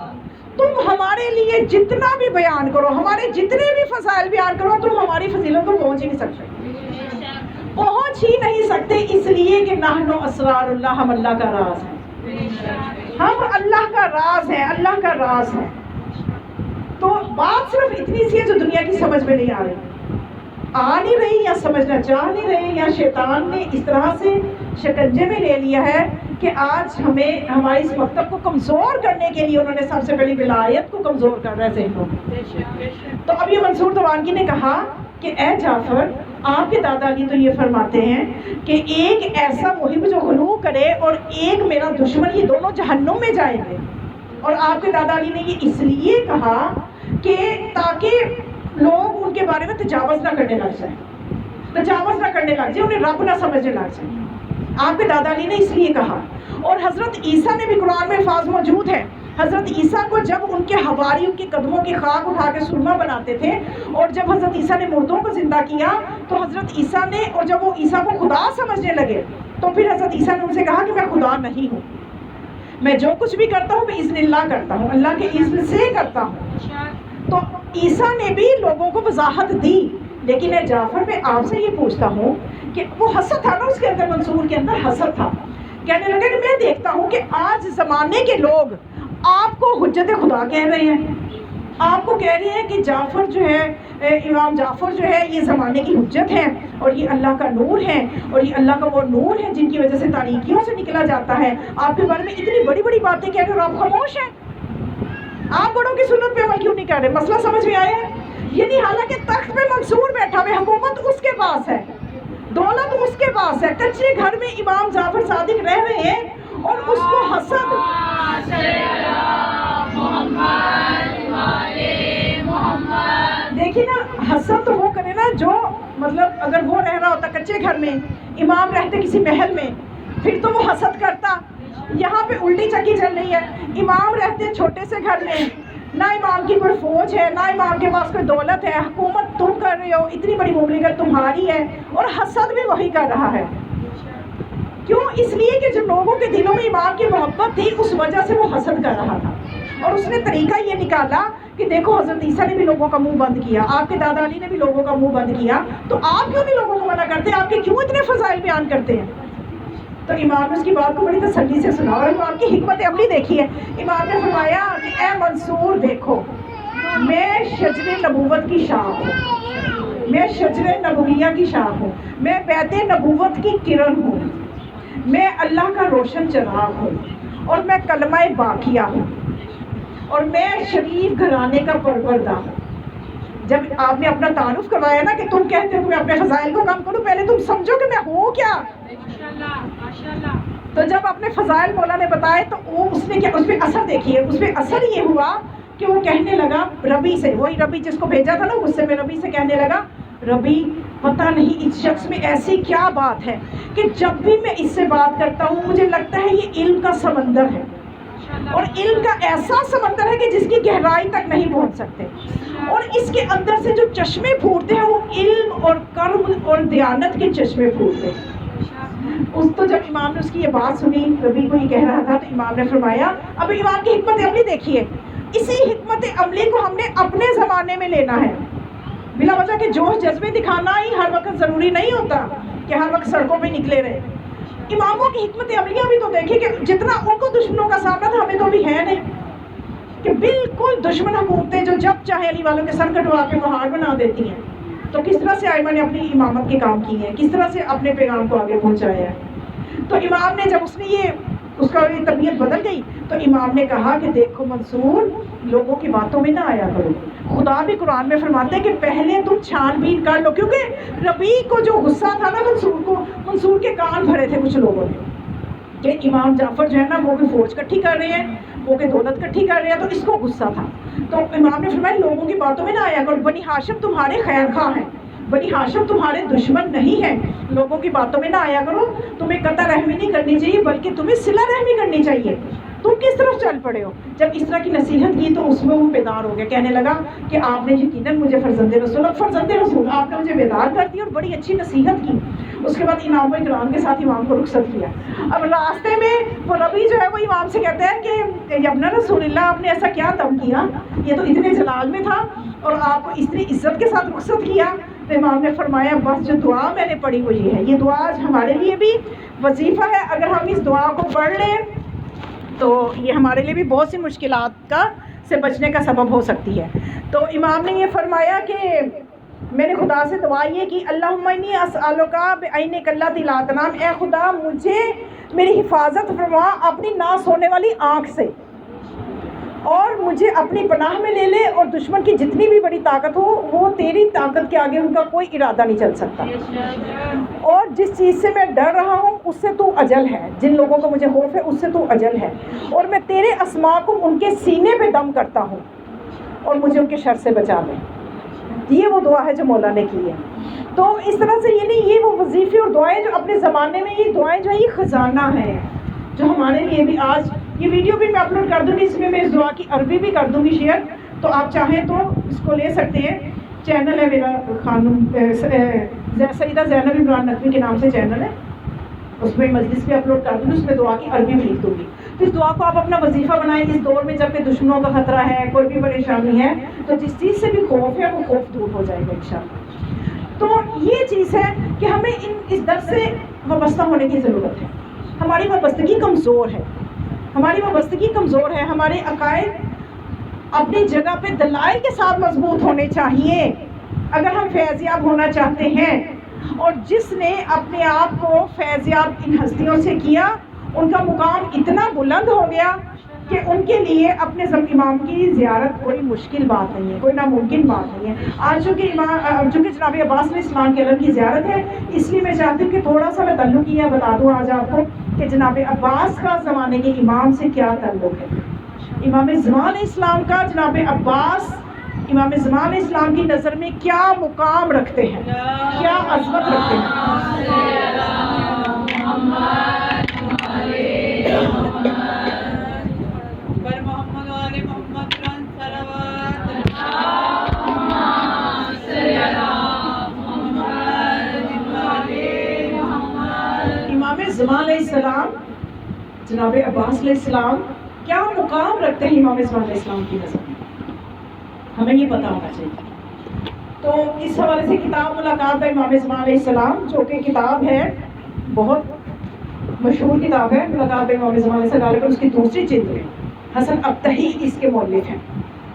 تم ہمارے لیے جتنا بھی بیان کرو، ہمارے جتنے بھی فضائل بیان کرو، تم ہماری فضیلت کو پہنچ ہی نہیں سکتے، پہنچ ہی نہیں سکتے، اس لیے کہ نحن اسرار اللہ، ہم اللہ کا راز ہے، ہم اللہ کا راز ہے، اللہ کا راز ہے۔ تو بات صرف اتنی سی ہے جو دنیا کی سمجھ میں نہیں آ نہیں رہی یا سمجھنا چاہ نہیں رہے، یا شیطان نے اس طرح سے شکنجے میں لے لیا ہے کہ آج ہمیں ہماری اس مکتب کو کمزور کرنے کے لیے انہوں نے سب سے پہلی ولایت کو کمزور کر رہا ہے ذہنوں میں۔ تو اب یہ منصور دوانگی نے کہا کہ اے جعفر، آپ کے دادا علی تو یہ فرماتے ہیں کہ ایک ایسا محب جو غلو کرے اور ایک میرا دشمن، یہ دونوں جہنم میں جائیں گے۔ اور آپ کے دادا علی نے یہ اس لیے کہا کہ تاکہ لوگ ان کے بارے میں تجاوز نہ کرنے لگ جائیں، تجاوز نہ کرنے لگ جائیں، انہیں رب نہ سمجھنے لگ جائیں۔ آپ کے دادا علی نے اس لیے کہا۔ اور حضرت عیسیٰ نے بھی قرآن میں الفاظ موجود ہیں، حضرت عیسیٰ کو جب ان کے حواری ان کے قدموں کی خاک اٹھا کے سرما بناتے تھے، اور جب حضرت عیسیٰ نے مردوں کو زندہ کیا تو حضرت عیسیٰ نے، اور جب وہ عیسیٰ کو خدا سمجھنے لگے تو پھر حضرت عیسیٰ نے ان سے کہا کہ میں خدا نہیں ہوں، میں جو کچھ بھی کرتا ہوں بإذن اللہ کرتا ہوں، اللہ کے اذن سے کرتا ہوں۔ تو عیسیٰ نے بھی لوگوں کو وضاحت دی۔ لیکن اے جعفر، میں آپ سے یہ پوچھتا ہوں کہ وہ حسد تھا نا اس کے اندر، منصور کے اندر حسد تھا، کہنے لگا کہ میں دیکھتا ہوں کہ آج زمانے کے لوگ آپ کو حجت خدا کہہ رہے ہیں، آپ کو کہہ رہے ہیں کہ جعفر جو ہے، امام جعفر جو ہے یہ زمانے کی حجت ہے اور یہ اللہ کا نور ہے، اور یہ اللہ کا وہ نور ہے جن کی وجہ سے تاریکیوں سے نکلا جاتا ہے۔ آپ کے بارے میں اتنی بڑی بڑی باتیں کہہ رہے ہیں اور آپ خاموش ہیں، آپ بڑوں کی سنت پہ عمل کیوں نہیں کر رہے؟ مسئلہ سمجھ میں آیا ہے؟ یعنی حالانکہ تخت پہ منصور بیٹھا ہوئے، حکومت اس کے پاس ہے، دولت اس کے پاس ہے، کچے گھر میں امام جعفر صادق رہ رہے ہیں اور اس کو حسد، محمد دیکھیے نا, حسد تو وہ کرے نا جو مطلب اگر وہ رہ رہا ہوتا کچے گھر میں, امام رہتے کسی محل میں, پھر تو وہ حسد کرتا. یہاں پہ الٹی چکی چل رہی ہے, امام رہتے چھوٹے سے گھر میں, نہ امام کی کوئی فوج ہے, نہ امام کے پاس کوئی دولت ہے, حکومت تم کر رہے ہو, اتنی بڑی مملکت تمہاری ہے, اور حسد بھی وہی کر رہا ہے. کیوں؟ اس لیے کہ جو لوگوں کے دلوں میں امام کی محبت تھی اس وجہ سے وہ حسد کر رہا تھا. اور اس نے طریقہ یہ نکالا کہ دیکھو حضرت عیسیٰ نے بھی لوگوں کا منہ بند کیا, آپ کے دادا علی نے بھی لوگوں کا منہ بند کیا, تو آپ کیوں نہیں لوگوں کو منع کرتے, آپ کے کیوں اتنے فضائل بیان کرتے ہیں؟ تو امام نے اس کی بات کو بڑی تسلی سے سنا, اور امام کی حکمت عملی دیکھی ہے. امام نے فرمایا کہ اے منصور دیکھو, میں شجر نبوت کی شاخ ہوں, میں شجر نبویہ کی شاخ ہوں, میں بیت نبوت کی کرن ہوں, میں اللہ کا روشن چراغ ہوں, اور میں کلمہ باقیہ ہوں, اور میں شریف گھرانے کا پروردہ ہوں. جب آپ نے اپنا تعارف کروایا نا کہ تم کہتے ہو کہ میں اپنے فضائل کو کم کروں, پہلے تم سمجھو کہ میں ہوں کیا. تو جب اپنے فضائل مولا نے بتائے تو وہ اس نے کیا, اس پہ اثر دیکھیے, اس پہ اثر یہ ہوا کہ وہ کہنے لگا ربی سے, وہی ربی جس کو بھیجا تھا نا غصے میں, ربی سے کہنے لگا ربی پتہ نہیں اس شخص میں ایسی کیا بات ہے کہ جب بھی میں اس سے بات کرتا ہوں مجھے لگتا ہے یہ علم کا سمندر ہے, اور علم کا ایسا سمندر ہے کہ جس کی گہرائی تک نہیں پہنچ سکتے, اور اس کے اندر سے جو چشمے پھوٹتے ہیں وہ علم اور کرم اور دیانت کے چشمے پھوٹتے ہیں. اس تو جب امام نے اس کی یہ بات سنی, ربی کو یہ کہہ رہا تھا, تو امام نے فرمایا, اب امام کی حکمت عملی دیکھیے, اسی حکمت عملی کو ہم نے اپنے زمانے میں لینا ہے. بلا وجہ کے جوش جذبے دکھانا ہی ہر وقت ضروری نہیں ہوتا کہ ہر وقت سڑکوں پہ نکلے رہے. اماموں کی حکمت عملیاں بھی تو دیکھیں کہ جتنا ان کو دشمنوں کا سامنا تھا ہمیں تو ابھی ہے نہیں, کہ بالکل دشمن حکومتیں جو جب چاہے علی والوں کے سر کٹوا کے پہاڑ بنا دیتی ہیں, تو کس طرح سے ائمہ نے اپنی امامت کے کام کی ہے, کس طرح سے اپنے پیغام کو آگے پہنچایا ہے. تو امام نے جب اس نے اس کا طبیعت بدل گئی تو امام نے کہا کہ دیکھو منصور, لوگوں کی باتوں میں نہ آیا کرو. خدا بھی قرآن میں فرماتے ہیں کہ پہلے تم چھان بین کر لو, کیونکہ ربی کو جو غصہ تھا نا منصور کے کان بھرے تھے کچھ لوگوں نے کہ امام جعفر جو ہے نا وہ بھی فوج کٹھی کر رہے ہیں, وہ کہ دولت کٹھی کر رہے ہیں, تو اس کو غصہ تھا. تو امام نے فرمایا لوگوں کی باتوں میں نہ آیا کرو, بنی ہاشم تمہارے خیر خواہ ہیں, بنی ہاشم تمہارے دشمن نہیں ہیں, لوگوں کی باتوں میں نہ آیا کرو. تمہیں قطع رحمی نہیں کرنی چاہیے بلکہ تمہیں صلہ رحمی کرنی چاہیے. تم کس طرف چل پڑے ہو؟ جب اس طرح کی نصیحت کی تو اس میں وہ بیدار ہو گیا, کہنے لگا کہ آپ نے یقیناً مجھے فرزند رسول آپ نے مجھے بیدار کر دی اور بڑی اچھی نصیحت کی. اس کے بعد امام و اکرام کے ساتھ امام کو رخصت کیا. اب راستے میں وہ ربی جو ہے وہ امام سے کہتا ہے کہ یبنا رسول اللہ, آپ نے ایسا کیا دم کیا, یہ تو اتنے جلال میں تھا اور آپ کو اتنی عزت کے ساتھ رخصت کیا. تو امام نے فرمایا بس جو دعا میں نے پڑھی ہوئی ہے, یہ دعا آج ہمارے لیے بھی وظیفہ ہے, اگر ہم اس دعا کو پڑھ لیں تو یہ ہمارے لیے بھی بہت سی مشکلات سے بچنے کا سبب ہو سکتی ہے. تو امام نے یہ فرمایا کہ میں نے خدا سے دعا یہ کی, اللہم انی اسألک بعینک اللاتی لا تنام, اے خدا مجھے میری حفاظت فرما اپنی نہ سونے والی آنکھ سے, اور مجھے اپنی پناہ میں لے لے, اور دشمن کی جتنی بھی بڑی طاقت ہو وہ تیری طاقت کے آگے ان کا کوئی ارادہ نہیں چل سکتا. اور جس چیز سے میں ڈر رہا ہوں اس سے تو اجل ہے, جن لوگوں کو مجھے خوف ہے اس سے تو اجل ہے, اور میں تیرے اسماء کو ان کے سینے پہ دم کرتا ہوں اور مجھے ان کے شر سے بچا لے. یہ وہ دعا ہے جو مولا نے کی ہے. تو اس طرح سے یہ نہیں, یہ وہ وظیفے اور دعائیں جو اپنے زمانے میں, یہ دعائیں جو ہے یہ خزانہ ہیں جو ہمارے لیے بھی. آج یہ ویڈیو بھی میں اپلوڈ کر دوں گی, اس میں میں اس دعا کی عربی بھی کر دوں گی شیئر, تو آپ چاہیں تو اس کو لے سکتے ہیں. چینل ہے میرا خانم سیدہ زینب عمران نقوی کے نام سے چینل ہے, اس میں مجلس بھی اپلوڈ کر دوں گی, اس میں دعا کی عربی بھی لکھ دوں گی. تو اس دعا کو آپ اپنا وظیفہ بنائیں اس دور میں جب کہ دشمنوں کا خطرہ ہے, کوئی بھی پریشانی ہے, تو جس چیز سے بھی خوف ہے وہ خوف دور ہو جائے گا انشاءاللہ. تو یہ چیز ہے کہ ہمیں اس درس سے وابستہ ہونے کی ضرورت ہے. ہماری وابستگی کمزور ہے, ہماری وابستگی کمزور ہے. ہمارے عقائد اپنی جگہ پہ دلائل کے ساتھ مضبوط ہونے چاہیے اگر ہم فیضیاب ہونا چاہتے ہیں. اور جس نے اپنے آپ کو فیضیاب ان ہستیوں سے کیا, ان کا مقام اتنا بلند ہو گیا کہ ان کے لیے اپنے امام کی زیارت کوئی مشکل بات نہیں ہے, کوئی ناممکن بات نہیں ہے. آج چونکہ جناب عباس علیہ السلام کے علم کی زیارت ہے, اس لیے میں چاہتی ہوں کہ تھوڑا سا میں تعلقیہ بتا دوں آج آپ کو کہ جناب عباس کا زمانے کے امام سے کیا تعلق ہے. امام زمان علیہ السلام کا جناب عباس امام زمان علیہ السلام کی نظر میں کیا مقام رکھتے ہیں، کیا عظمت رکھتے ہیں؟ بر محمد و آل محمد صلوات امام زمان علیہ السلام، جناب عباس علیہ السلام کیا مقام رکھتے ہیں امام زمان علیہ السلام کی نظر میں، ہمیں یہ پتہ ہونا چاہیے۔ تو اس حوالے سے کتاب ملاقات با امام زمان علیہ السلام، جو کہ کتاب ہے بہت مشہور کتاب ہے، ملاقات با امام زمان علیہ السلام، غالباً اس کی دوسری جلد ہے، حسن ابتہی اس کے مؤلف ہیں،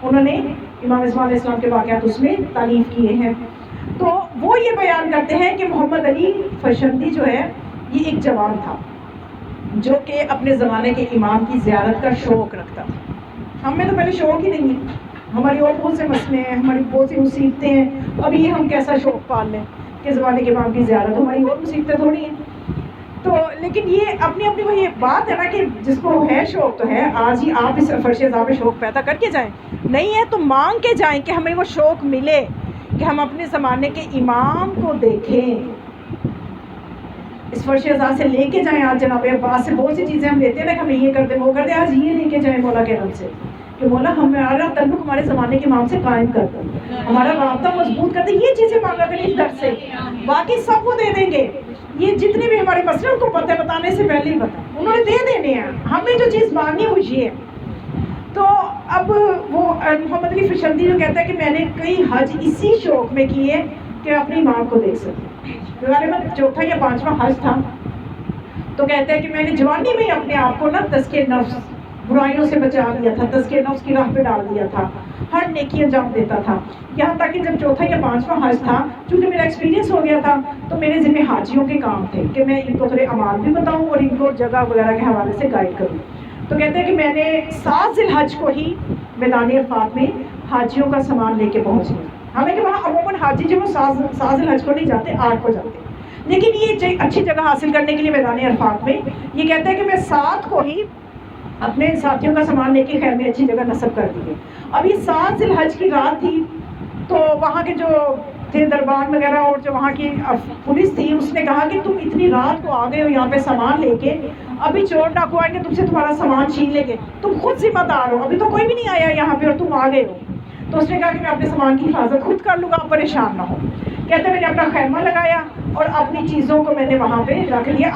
انہوں نے امام زمان علیہ السلام کے واقعات اس میں تعریف کیے ہیں۔ تو وہ یہ بیان کرتے ہیں کہ محمد علی فرشندی جو ہے یہ ایک جوان تھا جو کہ اپنے زمانے کے امام کی زیارت کا شوق رکھتا تھا۔ ہم میں تو پہلے شوق ہی نہیں ہے، ہماری اور بہت سے مسئلے ہیں، ہماری بہت سی مصیبتیں ہیں، اب یہ ہم کیسا شوق پال لیں کہ زمانے کے امام کی زیارت، ہماری اور مصیبتیں تھوڑی ہیں۔ تو لیکن یہ اپنی اپنی وہی بات ہے نا کہ جس کو ہے شوق تو ہے، آج ہی آپ اس فرش اعضاء میں شوق پیدا کر کے جائیں، نہیں ہے تو مانگ کے جائیں کہ ہمیں وہ شوق ملے کہ ہم اپنے زمانے کے امام کو دیکھیں، اس فرش اعضاء سے لے کے جائیں۔ آج جناب عباس سے بہت سی چیزیں ہم لیتے ہیں نا کہ ہمیں یہ کر دیں وہ کر دیں، آج یہ لے کے جائیں مولا کے نام سے کہ مولا ہمارا تعلق ہمارے زمانے کے امام سے قائم کر دیں، ہمارا رابطہ مضبوط کر دیں۔ یہ چیزیں مانگا کریں اس در سے، باقی سب وہ دے دیں گے۔ یہ جتنے بھی ہمارے مسئلے ان کو پتہ ہے، بتانے سے پہلے ہی پتہ انہوں نے دے دینے ہیں، ہمیں جو چیز مانگنی وہ یہ ہے۔ تو اب وہ محمد علی فرشندی جو کہتا ہے کہ میں نے کئی حج اسی شوق میں کیے کہ اپنے امام کو دیکھ سکوں، غالباً چوتھا یا پانچواں حج تھا۔ تو کہتے ہیں کہ میں نے جوانی میں ہی اپنے آپ کو نا تزکیہ نفس، برائیوں سے بچا لیا تھا، تزکیہ نفس کی راہ پہ ڈال دیا تھا، ہر نیکی انجام دیتا تھا۔ یہاں تک کہ جب چوتھا یا پانچواں حج تھا، چونکہ میرا ایکسپیرینس ہو گیا تھا، تو میرے ذمہ حاجیوں کے کام تھے کہ میں ان کو تھوڑے اعمال بھی بتاؤں اور ان کو جگہ وغیرہ کے حوالے سے گائیڈ کروں۔ تو کہتے ہیں کہ میں نے 7 ذی الحج کو ہی میدان عرفات میں حاجیوں کا سامان لے کے پہنچ گیا۔ حالانکہ وہاں عموماً حاجی جو وہ 7 ذی الحج کو نہیں جاتے، 8 کو جاتے، لیکن یہ اچھی جگہ حاصل کرنے کے لیے میدان عرفات میں یہ کہتے ہیں کہ میں 7 کو ہی اپنے ساتھیوں کا سامان لے کے خیر میں اچھی جگہ نصب کر دیے۔ اب یہ 7 ذی الحج کی رات تھی، تو وہاں کے جو تھے دربان وغیرہ اور جو وہاں کی پولیس تھی، اس نے کہا کہ تم اتنی رات کو آ گئے ہو یہاں پہ سامان لے کے، ابھی چور ڈاکو آئیں گے تم سے تمہارا سامان چھین لیں گے، تم خود ذمہ دار ہو، ابھی تو کوئی بھی نہیں آیا یہاں پہ اور تم آ گئے ہو۔ تو اس نے کہا کہ میں اپنے سامان کی حفاظت خود کر لوں گا، آپ پریشان نہ ہو۔ کہتے ہیں میں نے اپنا خیمہ لگایا اور اپنی چیزوں کو میں نے وہاں پہ رکھ لیا۔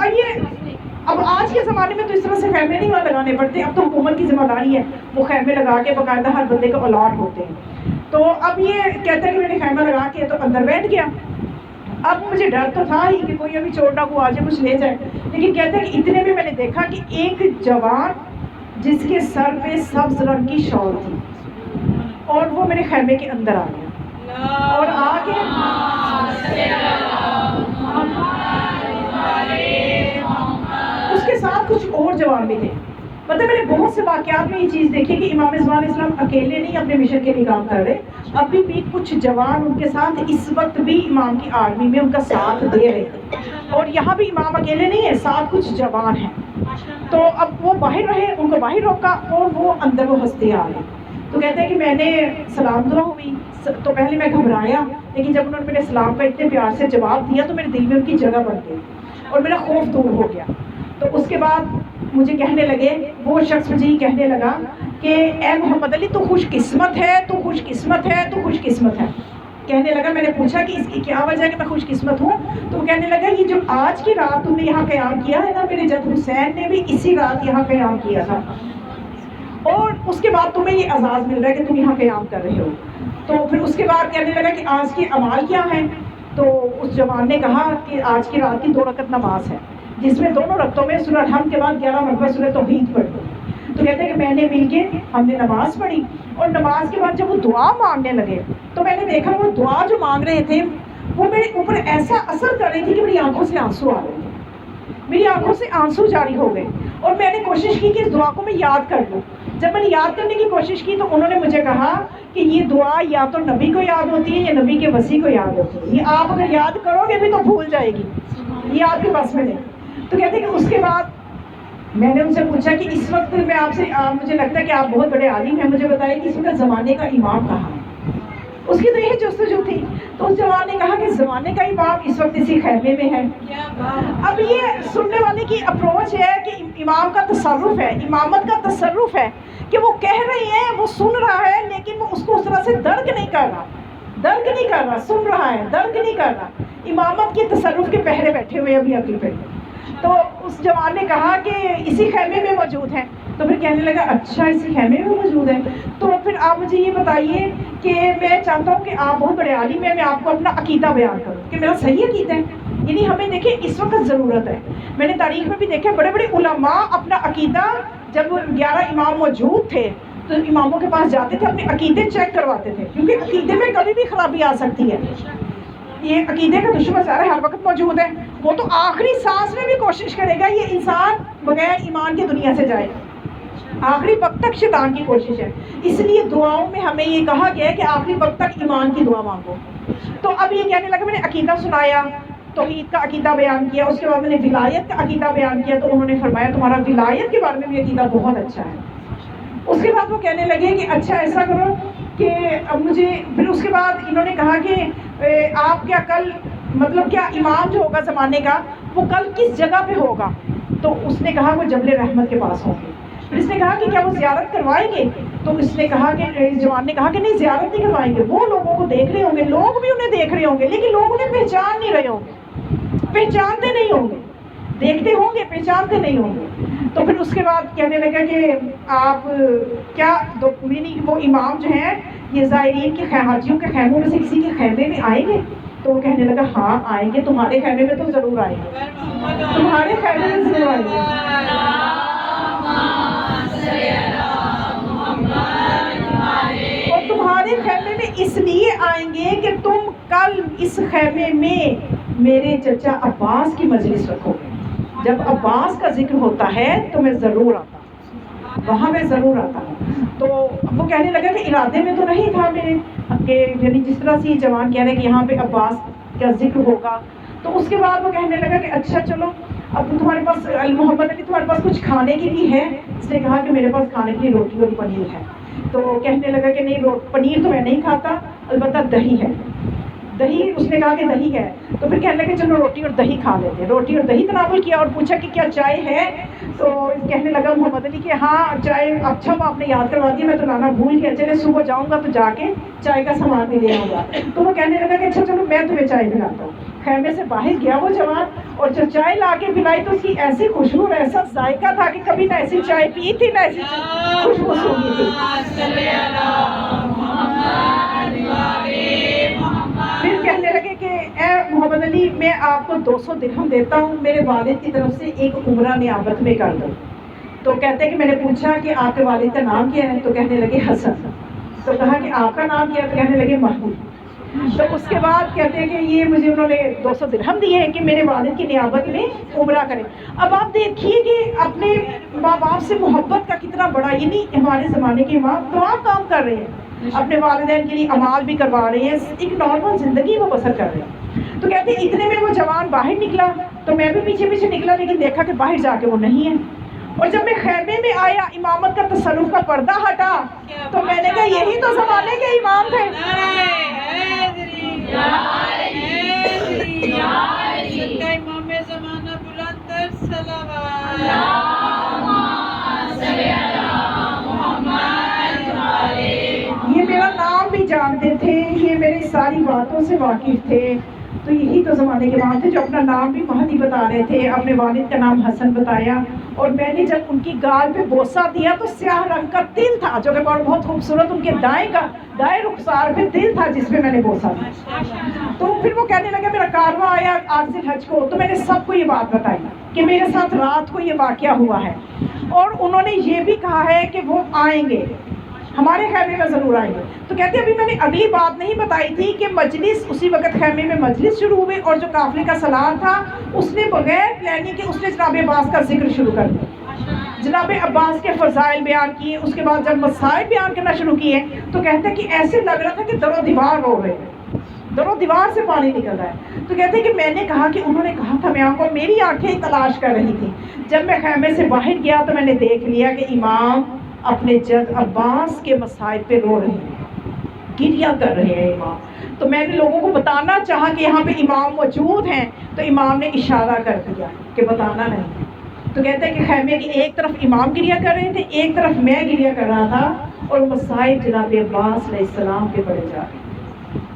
اب آج کے زمانے میں تو اس طرح سے خیمے نہیں وہاں لگانے پڑتے، اب تو حکومت کی ذمہ داری ہے، وہ خیمے لگا کے باقاعدہ ہر بندے کو الاٹ ہوتے ہیں۔ تو اب یہ کہتا ہے کہ میں نے خیمہ لگا کے تو اندر بیٹھ گیا۔ اب مجھے ڈر تو تھا ہی کہ کوئی ابھی چور ڈاکو آ جائے کچھ لے جائے، لیکن کہتے ہیں کہ اتنے میں نے دیکھا کہ ایک جوان جس کے سر پہ سبز رنگ کی شال تھی اور وہ میرے خیمے کے اندر آ گیا اور آ کے اس کے ساتھ کچھ اور جوان بھی تھے۔ مطلب میں نے بہت سے واقعات میں یہ چیز دیکھی کہ امام زمان علیہ السلام اکیلے نہیں اپنے مشن کے لیے کام کر رہے، ابھی بھی کچھ جوان ان کے ساتھ اس وقت بھی امام کی آرمی میں ان کا ساتھ دے رہے تھے، اور یہاں بھی امام اکیلے نہیں ہیں، ساتھ کچھ جوان ہیں۔ تو اب وہ باہر رہے، ان کو باہر روکا اور وہ اندر وہ ہنستے آ گئے۔ تو کہتے ہیں کہ میں نے سلام دعا ہوئی تو پہلے میں گھبرایا، لیکن جب انہوں نے میرے سلام کا اتنے پیار سے جواب دیا تو میرے دل میں ان کی جگہ بن گئی اور میرا خوف دور ہو گیا۔ تو اس کے بعد مجھے کہنے لگے، وہ شخص مجھے یہ کہنے لگا کہ اے محمد علی تو خوش قسمت ہے، تو خوش قسمت ہے، تو خوش قسمت ہے۔ کہنے لگا، میں نے پوچھا کہ اس کی کیا وجہ ہے کہ میں خوش قسمت ہوں؟ تو وہ کہنے لگا، یہ جو آج کی رات تم نے یہاں قیام کیا ہے نا، میرے جد حسین نے بھی اسی رات یہاں قیام کیا تھا، اور اس کے بعد تمہیں یہ اعزاز مل رہا ہے کہ تم یہاں قیام کر رہے ہو۔ تو پھر اس کے بعد کہنے لگا کہ آج کے اعمال کیا ہیں؟ تو اس جوان نے کہا کہ آج کی رات کی 2 رکعت نماز ہے، جس میں دونوں رکعتوں میں سورہ الحمد کے بعد 11 مرتبہ سورہ توحید پڑھی۔ تو کہتے ہیں کہ میں نے مل کے ہم نے نماز پڑھی، اور نماز کے بعد جب وہ دعا مانگنے لگے تو میں نے دیکھا وہ دعا جو مانگ رہے تھے وہ میرے اوپر ایسا اثر کر رہی تھی کہ میری آنکھوں سے آنسو آ رہے تھے، میری آنکھوں سے آنسو جاری ہو گئے، اور میں نے کوشش کی کہ اس دعا کو میں یاد کر لوں۔ جب میں نے یاد کرنے کی کوشش کی تو انہوں نے مجھے کہا کہ یہ دعا یا تو نبی کو یاد ہوتی ہے یا نبی کے وصی کو یاد ہوتی ہے، یہ آپ اگر یاد کرو گے بھی تو بھول جائے گی، یہ آپ کے بس میں نہیں۔ تو کہتے ہیں کہ اس کے بعد میں نے ان سے پوچھا کہ اس وقت میں آپ سے مجھے لگتا ہے کہ آپ بہت بڑے عالم ہیں، مجھے بتائیں کہ اس وقت زمانے کا امام کہاں ہے؟ اس کی تو یہی جستجو تھی. تو اس جوان نے کہا کہ زمانے کا امام اس وقت اسی خیمے میں ہے. اب یہ سننے والے کی اپروچ ہے کہ امام کا تصرف ہے، امامت کا تصرف ہے کہ وہ کہہ رہی ہے، وہ سن رہا ہے، لیکن وہ اس کو اس طرح سے درک نہیں کر رہا، سن رہا ہے، درک نہیں کر رہا. امامت کے تصرف کے پہرے بیٹھے ہوئے ابھی عقل پہ. تو اس جوان نے کہا کہ اسی خیمے میں موجود ہیں. تو پھر کہنے لگا اچھا اسی خیمے میں موجود ہے. تو پھر آپ مجھے یہ بتائیے کہ میں چاہتا ہوں کہ آپ بہت بڑے عالم ہیں، میں آپ کو اپنا عقیدہ بیان کروں کہ میرا صحیح عقیدہ ہے. یعنی ہمیں دیکھیں اس وقت ضرورت ہے. میں نے تاریخ میں بھی دیکھا بڑے بڑے علماء اپنا عقیدہ، جب 11 امام موجود تھے تو اماموں کے پاس جاتے تھے، اپنے عقیدے چیک کرواتے تھے، کیونکہ عقیدے میں کبھی بھی خرابی آ سکتی ہے. یہ عقیدے کا دشمن سارے ہر وقت موجود ہے. وہ تو آخری سانس میں بھی کوشش کرے گا یہ انسان بغیر ایمان کی دنیا سے جائے. آخری وقت تک شیطان کی کوشش ہے. اس لیے دعاؤں میں ہمیں یہ کہا گیا ہے کہ آخری وقت تک ایمان کی دعا مانگو. تو اب یہ کہنے لگا، میں نے عقیدہ سنایا، توحید کا عقیدہ بیان کیا، اس کے بعد میں نے ولایت کا عقیدہ بیان کیا. تو انہوں نے فرمایا تمہارا ولایت کے بارے میں بھی عقیدہ بہت اچھا ہے. اس کے بعد وہ کہنے لگے کہ اچھا ایسا کرو کہ اب مجھے، پھر اس کے بعد انہوں نے کہا کہ آپ کیا کل، مطلب کیا امام جو ہوگا زمانے کا وہ کل کس جگہ پہ ہوگا؟ تو اس نے کہا وہ جبل رحمت کے پاس ہوں گے. پھر اس نے کہا کہ کیا وہ زیارت کروائیں گے؟ تو اس نے کہا کہ جوان نے کہا کہ نہیں، زیارت نہیں کروائیں گے. وہ لوگوں کو دیکھ رہے ہوں گے، لوگ بھی انہیں دیکھ رہے ہوں گے، لیکن لوگ انہیں پہچان نہیں رہے ہوں گے، پہچانتے نہیں ہوں گے، دیکھتے ہوں گے، پہچانتے نہیں ہوں گے. تو پھر اس کے بعد کہنے لگا کہ آپ کیا وہ امام جو ہیں یہ زائرین کے حاجیوں کے خیموں میں سے کسی کے خیمے میں آئیں گے؟ تو وہ کہنے لگا ہاں آئیں گے، تمہارے خیمے میں تو ضرور آئیں گے، تمہارے خیمے میں ضرور آئیں گے. اور تمہارے خیمے میں اس لیے آئیں گے کہ تم کل اس خیمے میں میرے چچا عباس کی مجلس رکھو گے. جب عباس کا ذکر ہوتا ہے تو میں ضرور آتا ہوں، وہاں میں ضرور آتا ہوں. تو وہ کہنے لگا کہ ارادے میں تو نہیں تھا میرے کہ یعنی جس طرح سے یہ جوان کہہ رہے ہیں کہ یہاں پہ عباس کا ذکر ہوگا. تو اس کے بعد وہ کہنے لگا کہ اچھا چلو اب تمہارے پاس محمد علی تمہارے پاس کچھ کھانے کے لیے ہے؟ اس نے کہا کہ میرے پاس کھانے کے لیے روٹی اور پنیر ہے. تو کہنے لگا کہ نہیں، پنیر تو میں نہیں کھاتا، البتہ دہی ہے. دہی، اس نے کہا کہ دہی ہے. تو پھر کہنے لگے چلو روٹی اور دہی کھا لیتے ہیں. روٹی اور دہی تناول کیا اور پوچھا کہ کیا چائے ہے؟ تو کہنے لگا محمد علی کہ ہاں چائے. اچھا آپ نے یاد کروا دیا، میں تو لانا بھول گیا، چلے صبح جاؤں گا تو جا کے چائے کا سامان بھی لے آؤں گا. تو وہ کہنے لگا کہ اچھا چلو میں تمہیں چائے پلاتا ہوں. خیمے سے باہر گیا وہ جوان، اور جب چائے لا کے پلائی تو اس کی ایسی خوشبو اور ایسا ذائقہ تھا کہ کبھی نہ ایسی چائے پی تھی نہ ایسی خوشبو سونی تھی. پھر کہنے لگے کہ اے محمد علی میں آپ کو 200 درہم دیتا ہوں، میرے والد کی طرف سے ایک عمرہ نیابت میں کر دو. تو کہتے ہیں کہ میں نے پوچھا کہ آپ کے والد کا نام کیا ہے؟ تو کہنے لگے حسن. تو کہا کہ آپ کا نام کیا ہے؟ تو کہنے لگے محمود. تو اس کے بعد کہتے ہیں کہ یہ مجھے انہوں نے 200 درہم دیے ہیں کہ میرے والد کی نیابت میں عمرہ کریں. اب آپ دیکھیے کہ اپنے ماں باپ سے محبت کا کتنا بڑا، یعنی ہمارے زمانے کے ماں تمام کام کر رہے ہیں، اپنے والدین کے لیے اعمال بھی کروا رہے ہیں، ایک نارمل زندگی وہ بسر کر رہے ہیں. تو کہتے ہیں اتنے میں وہ جوان باہر نکلا تو میں بھی پیچھے پیچھے نکلا، لیکن دیکھا کہ باہر جا کے وہ نہیں ہے. اور جب میں خیمے میں آیا، امامت کا تصرف کا پردہ ہٹا تو میں نے کہا یہی تو زمانے کے امام تھے. امام زمانہ بلند صلوات. یہ میرا نام بھی جانتے تھے، یہ میری ساری باتوں سے واقف تھے. تو یہی تو زمانے کے امام تھے جو اپنا نام بھی مہدی بتا رہے تھے، اپنے والد کا نام حسن بتایا. اور میں نے جب ان کی گال پہ بوسہ دیا تو سیاہ رنگ کا تل تھا جو کہ بہت خوبصورت، ان کے دائیں رخسار پہ تل تھا جس پہ میں نے بوسہ دیا. تو پھر وہ کہنے لگا میرا کارواں آیا 8 ذی الحج کو، تو میں نے سب کو یہ بات بتائی کہ میرے ساتھ رات کو یہ واقعہ ہوا ہے. اور انہوں نے یہ بھی کہا ہے کہ وہ آئیں گے، ہمارے خیمے میں ضرور آئیں گے. تو کہتے ہیں ابھی میں نے اگلی بات نہیں بتائی تھی کہ مجلس، اسی وقت خیمے میں مجلس شروع ہوئی اور جو قافلے کا سالار تھا اس نے بغیر پلاننگ کے اس نے جناب عباس کا ذکر شروع کر دیا، جناب عباس کے فضائل بیان کیے. اس کے بعد جب مسائل بیان کرنا شروع کیے تو کہتے ہیں کہ ایسے لگ رہا تھا کہ در و دیوار رو رہے ہیں، در و دیوار سے پانی نکل رہا ہے. تو کہتے ہیں کہ میں نے کہا کہ انہوں نے کہا تھا میں آپ کو، میری آنکھیں تلاش کر رہی تھی. جب میں خیمے سے باہر گیا تو میں نے دیکھ لیا کہ امام اپنے جد عباس کے مصائب پہ رو رہے ہیں. گریہ کر رہے ہیں امام. تو میں نے لوگوں کو بتانا چاہا کہ یہاں پہ امام موجود ہیں, تو امام نے اشارہ کر دیا کہ بتانا نہیں. تو کہتے ہیں کہ خیمے کی ایک طرف امام گریہ کر رہے تھے, ایک طرف میں گریہ کر رہا تھا, اور مصائب جناب عباس علیہ السلام کے پڑے جا رہے.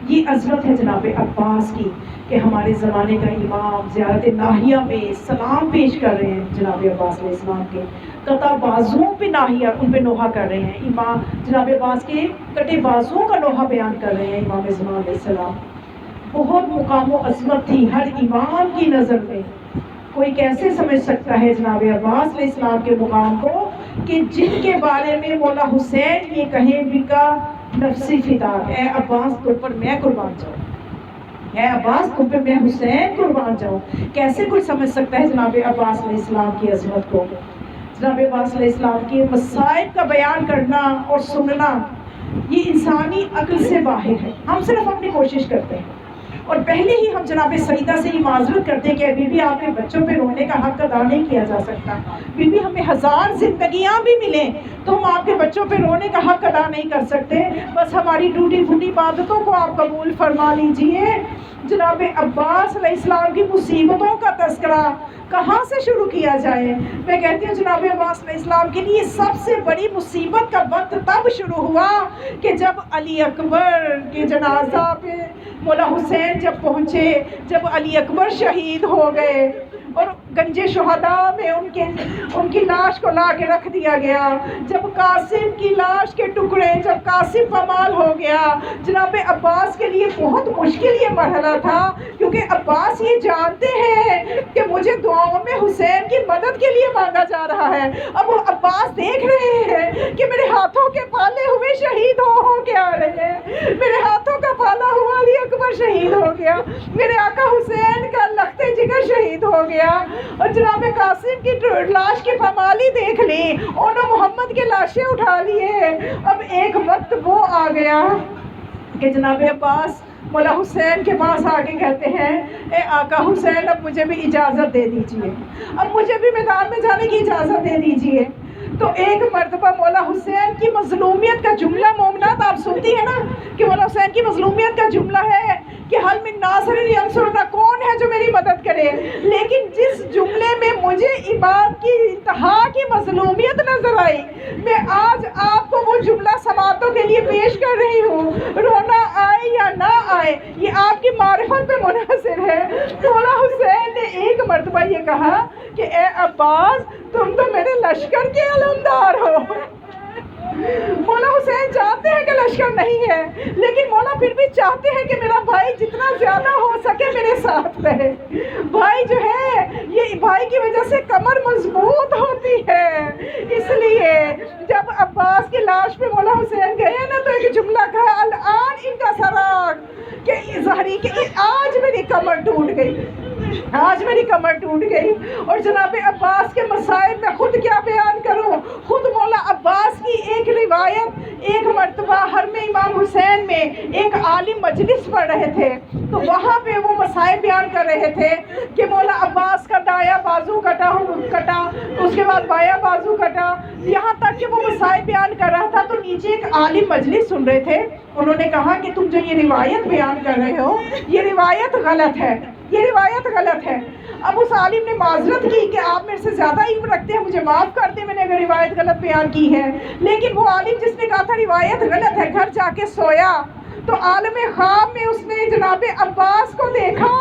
یہ عظمت ہے جناب عباس کی کہ ہمارے زمانے کا امام زیارت ناحیہ میں سلام پیش کر رہے ہیں جناب عباس علیہ السلام کے, قطع بازوؤں پہ ناحیہ ان پہ نوحہ کر رہے ہیں. امام جناب عباس کے کٹے بازوؤں کا نوحہ بیان کر رہے ہیں امام زمان علیہ السلام. بہت مقام و عظمت تھی ہر امام کی نظر میں. کوئی کیسے سمجھ سکتا ہے جناب عباس علیہ السلام کے مقام کو کہ جن کے بارے میں مولا حسین یہ کہیں بھی کا نفسی فدا, اے عباس تم پر میں قربان جاؤں, اے عباس تم پہ میں حسین قربان جاؤں. کیسے کوئی سمجھ سکتا ہے جناب عباس علیہ السلام کی عظمت کو؟ جناب عباس علیہ السلام کے مصائب کا بیان کرنا اور سننا یہ انسانی عقل سے باہر ہے. ہم صرف اپنی کوشش کرتے ہیں, اور پہلے ہی ہم جناب سیدہ سے یہ معذرت کرتے ہیں کہ بی بی آپ کے بچوں پہ رونے کا حق ادا نہیں کیا جا سکتا. بی بی ہمیں 1000 زندگیاں بھی ملیں تو ہم آپ کے بچوں پہ رونے کا حق ادا نہیں کر سکتے. بس ہماری ٹوٹی پھوٹی عبادتوں کو آپ قبول فرما لیجئے. جناب عباس علیہ السلام کی مصیبتوں کا تذکرہ کہاں سے شروع کیا جائے؟ میں کہتی ہوں جناب عباس علیہ السلام کے لیے سب سے بڑی مصیبت کا وقت تب شروع ہوا کہ جب علی اکبر کے جنازہ پہ مولا حسین جب پہنچے, جب علی اکبر شہید ہو گئے اور گنج شہداء میں ان کی لاش کو لا کے رکھ دیا گیا. جب قاسم کی لاش کے ٹکڑے, جب قاسم پامال ہو گیا, جناب عباس کے لیے بہت مشکل یہ مرحلہ تھا, کیونکہ عباس یہ جانتے ہیں کہ مجھے دعاؤں میں حسین کی مدد کے لیے مانگا جا رہا ہے. اب وہ عباس دیکھ رہے ہیں کہ میرے ہاتھوں کے پالے ہوئے شہید ہو کے آ رہے ہیں, میرے ہاتھوں کا پالا ہوا علی اکبر شہید ہو گیا, میرے آقا حسین کا لخت جگر شہید ہو گیا, اور جناب قاسم کی لاش کی پامالی دیکھ لی, انہوں محمد کے لاشیں اٹھا لیے. اب ایک وقت وہ آ گیا کہ جناب عباس مولا حسین کے پاس آ کے کہتے ہیں اے آقا حسین اب مجھے بھی اجازت دے دیجئے, اب مجھے بھی میدان میں جانے کی اجازت دے دیجئے. تو ایک مرتبہ مولا حسین کی مظلومیت کا جملہ مومنات آپ سنتی ہیں نا کہ مولا حسین کی مظلومیت کا جملہ ہے کہ حل من ناصر ینصرنا, کون ہے جو میری مدد کرے. لیکن جس جملے میں مجھے امام کی انتہا کی مظلومیت نظر آئی, میں آج آپ کو وہ جملہ سماعتوں کے لیے پیش کر رہی ہوں. رونا آئے یا نہ آئے یہ آپ کی معرفت پہ منحصر ہے. مولا حسین نے ایک مرتبہ یہ کہا کہ اے عباس تم تو میرے لشکر کے علمدار ہو. مولا حسین چاہتے ہیں کہ لشکر نہیں ہے, لیکن مولا پھر بھی چاہتے ہیں کہ میرا بھائی جتنا زیادہ ہو سکے میرے ساتھ رہے. بھائی جو ہے یہ بھائی کی وجہ سے کمر مضبوط ہوتی ہے. اس لیے جب عباس کی لاش پہ مولا حسین گئے نا تو ایک جملہ کہا الان ان کا سراغ, کہ ظاہری کہ آج میری کمر ٹوٹ گئی, آج میری کمر ٹوٹ گئی. اور جناب عباس کے مسائل میں خود کیا بیان کروں, خود مولا عباس کی ایک روایت, ایک مرتبہ حرم امام حسین میں ایک عالم مجلس پڑھ رہے تھے, تو وہاں پہ وہ مسائل بیان کر رہے تھے کہ مولا عباس کا دایاں بازو کٹا, اس کے بعد بایاں بازو کٹا, یہاں تک کہ وہ مسائل بیان کر رہا تھا. تو نیچے ایک عالم مجلس سن رہے تھے, انہوں نے کہا کہ تم جو یہ روایت بیان کر رہے ہو یہ روایت غلط ہے, یہ روایت غلط ہے. اب اس عالم نے معذرت کی کہ آپ میرے سے زیادہ علم رکھتے ہیں, مجھے معاف کر دیں میں نے اگر روایت غلط بیان کی ہے. لیکن وہ عالم جس نے کہا تھا روایت غلط ہے گھر جا کے سویا, تو عالم خواب میں اس نے جناب عباس کو دیکھا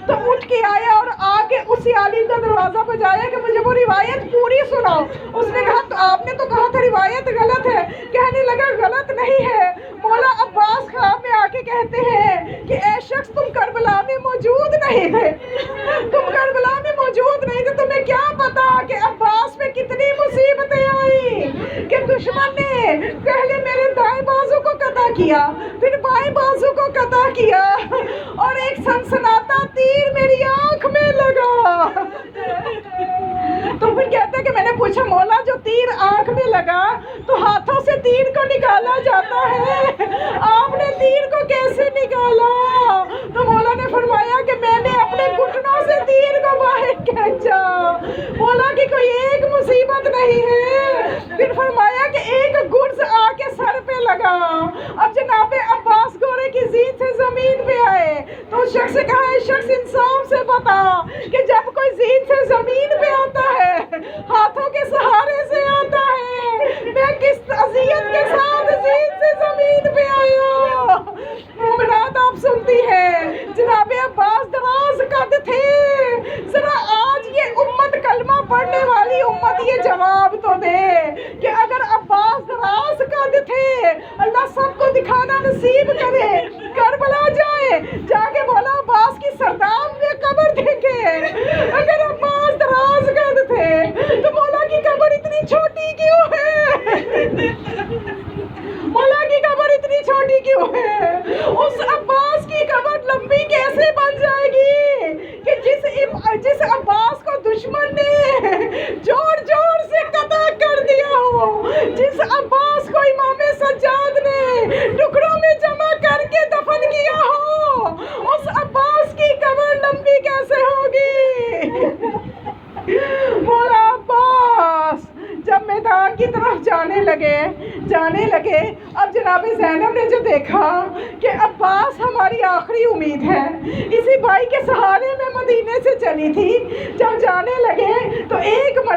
تو اٹھ کے آیا اور آ کے اسی عالم کا دروازہ بجایا کہ مجھے وہ روایت پوری سناؤ. اس نے کہا تو آپ نے تو کہا تھا روایت غلط ہے. کہنے لگا غلط نہیں ہے. مولا عباس خواب میں آ کے کہتے ہیں کہ اے شخص تم کربلا میں موجود نہیں تھے, تم کربلا میں موجود نہیں تھے, تمہیں کیا پتا کہ عباس پہ کتنی مصیبتیں آئیں کہ دشمن نے پہلے میرے دائیں بازو کو قطع کیا, پھر بائیں بازو کو قطع کیا, اور ایک سنسناتا تیر میری آنکھ میں لگا. تو پھر کہتے ہیں کہ میں نے پوچھا مولا جو تیر آنکھ میں لگا تو ہاتھوں سے تیر کو نکالا جاتا ہے, آپ نے تیر کو کیسے نکالا؟ تو مولا نے فرمایا کہ میں نے اپنے گھٹنوں سے تیر کو باہر کھینچا. مولا کی کوئی ایک مصیبت نہیں ہے. پھر فرمایا کہ ایک گرز آ کے سر پہ لگا. اب جناب کہا اے شخص انصاف سے بتا کہ جب کوئی زین سے زمین پہ آتا ہے، ہاتھوں کے سہارے سے آتا ہے، میں کس اذیت کے ساتھ زین سے زمین پہ آیا؟ مومنات آپ سنتی ہیں، جناب عباس دراز قد تھے، ذرا آج یہ امت کلمہ پڑھنے والی امت یہ جواب تو دے کہ اگر عباس دراز قد تھے، اللہ سب کو دکھانا نصیب کرے، کربلا جائے، جا کے مولا عباس کی سرداب میں قبر دیکھے۔ اگر عباس دراز قد تھے تو مولا کی قبر اتنی چھوٹی کیوں ہے؟ مولا کی قبر اتنی چھوٹی کیوں ہے؟ اس عباس کی قبر لمبی کیسے بن جائے گی کہ جس عباس کو دشمن نے جوڑ جوڑ سے قطع کر دیا ہو، جس عباس کو امام سجاد نے ٹکڑوں میں جمع کر کے دفن کیا ہو، اس عباس کی قبر لمبی کیسے ہوگی؟ مولا عباس جب میدان کی طرف جانے لگے اب جناب زینب نے جو دیکھا کہ عباس ہماری آخری امید ہے، اسی بھائی کے سہارے میں مدینے سے چلی تھی، جب جانے لگے تو ایک مرتبہ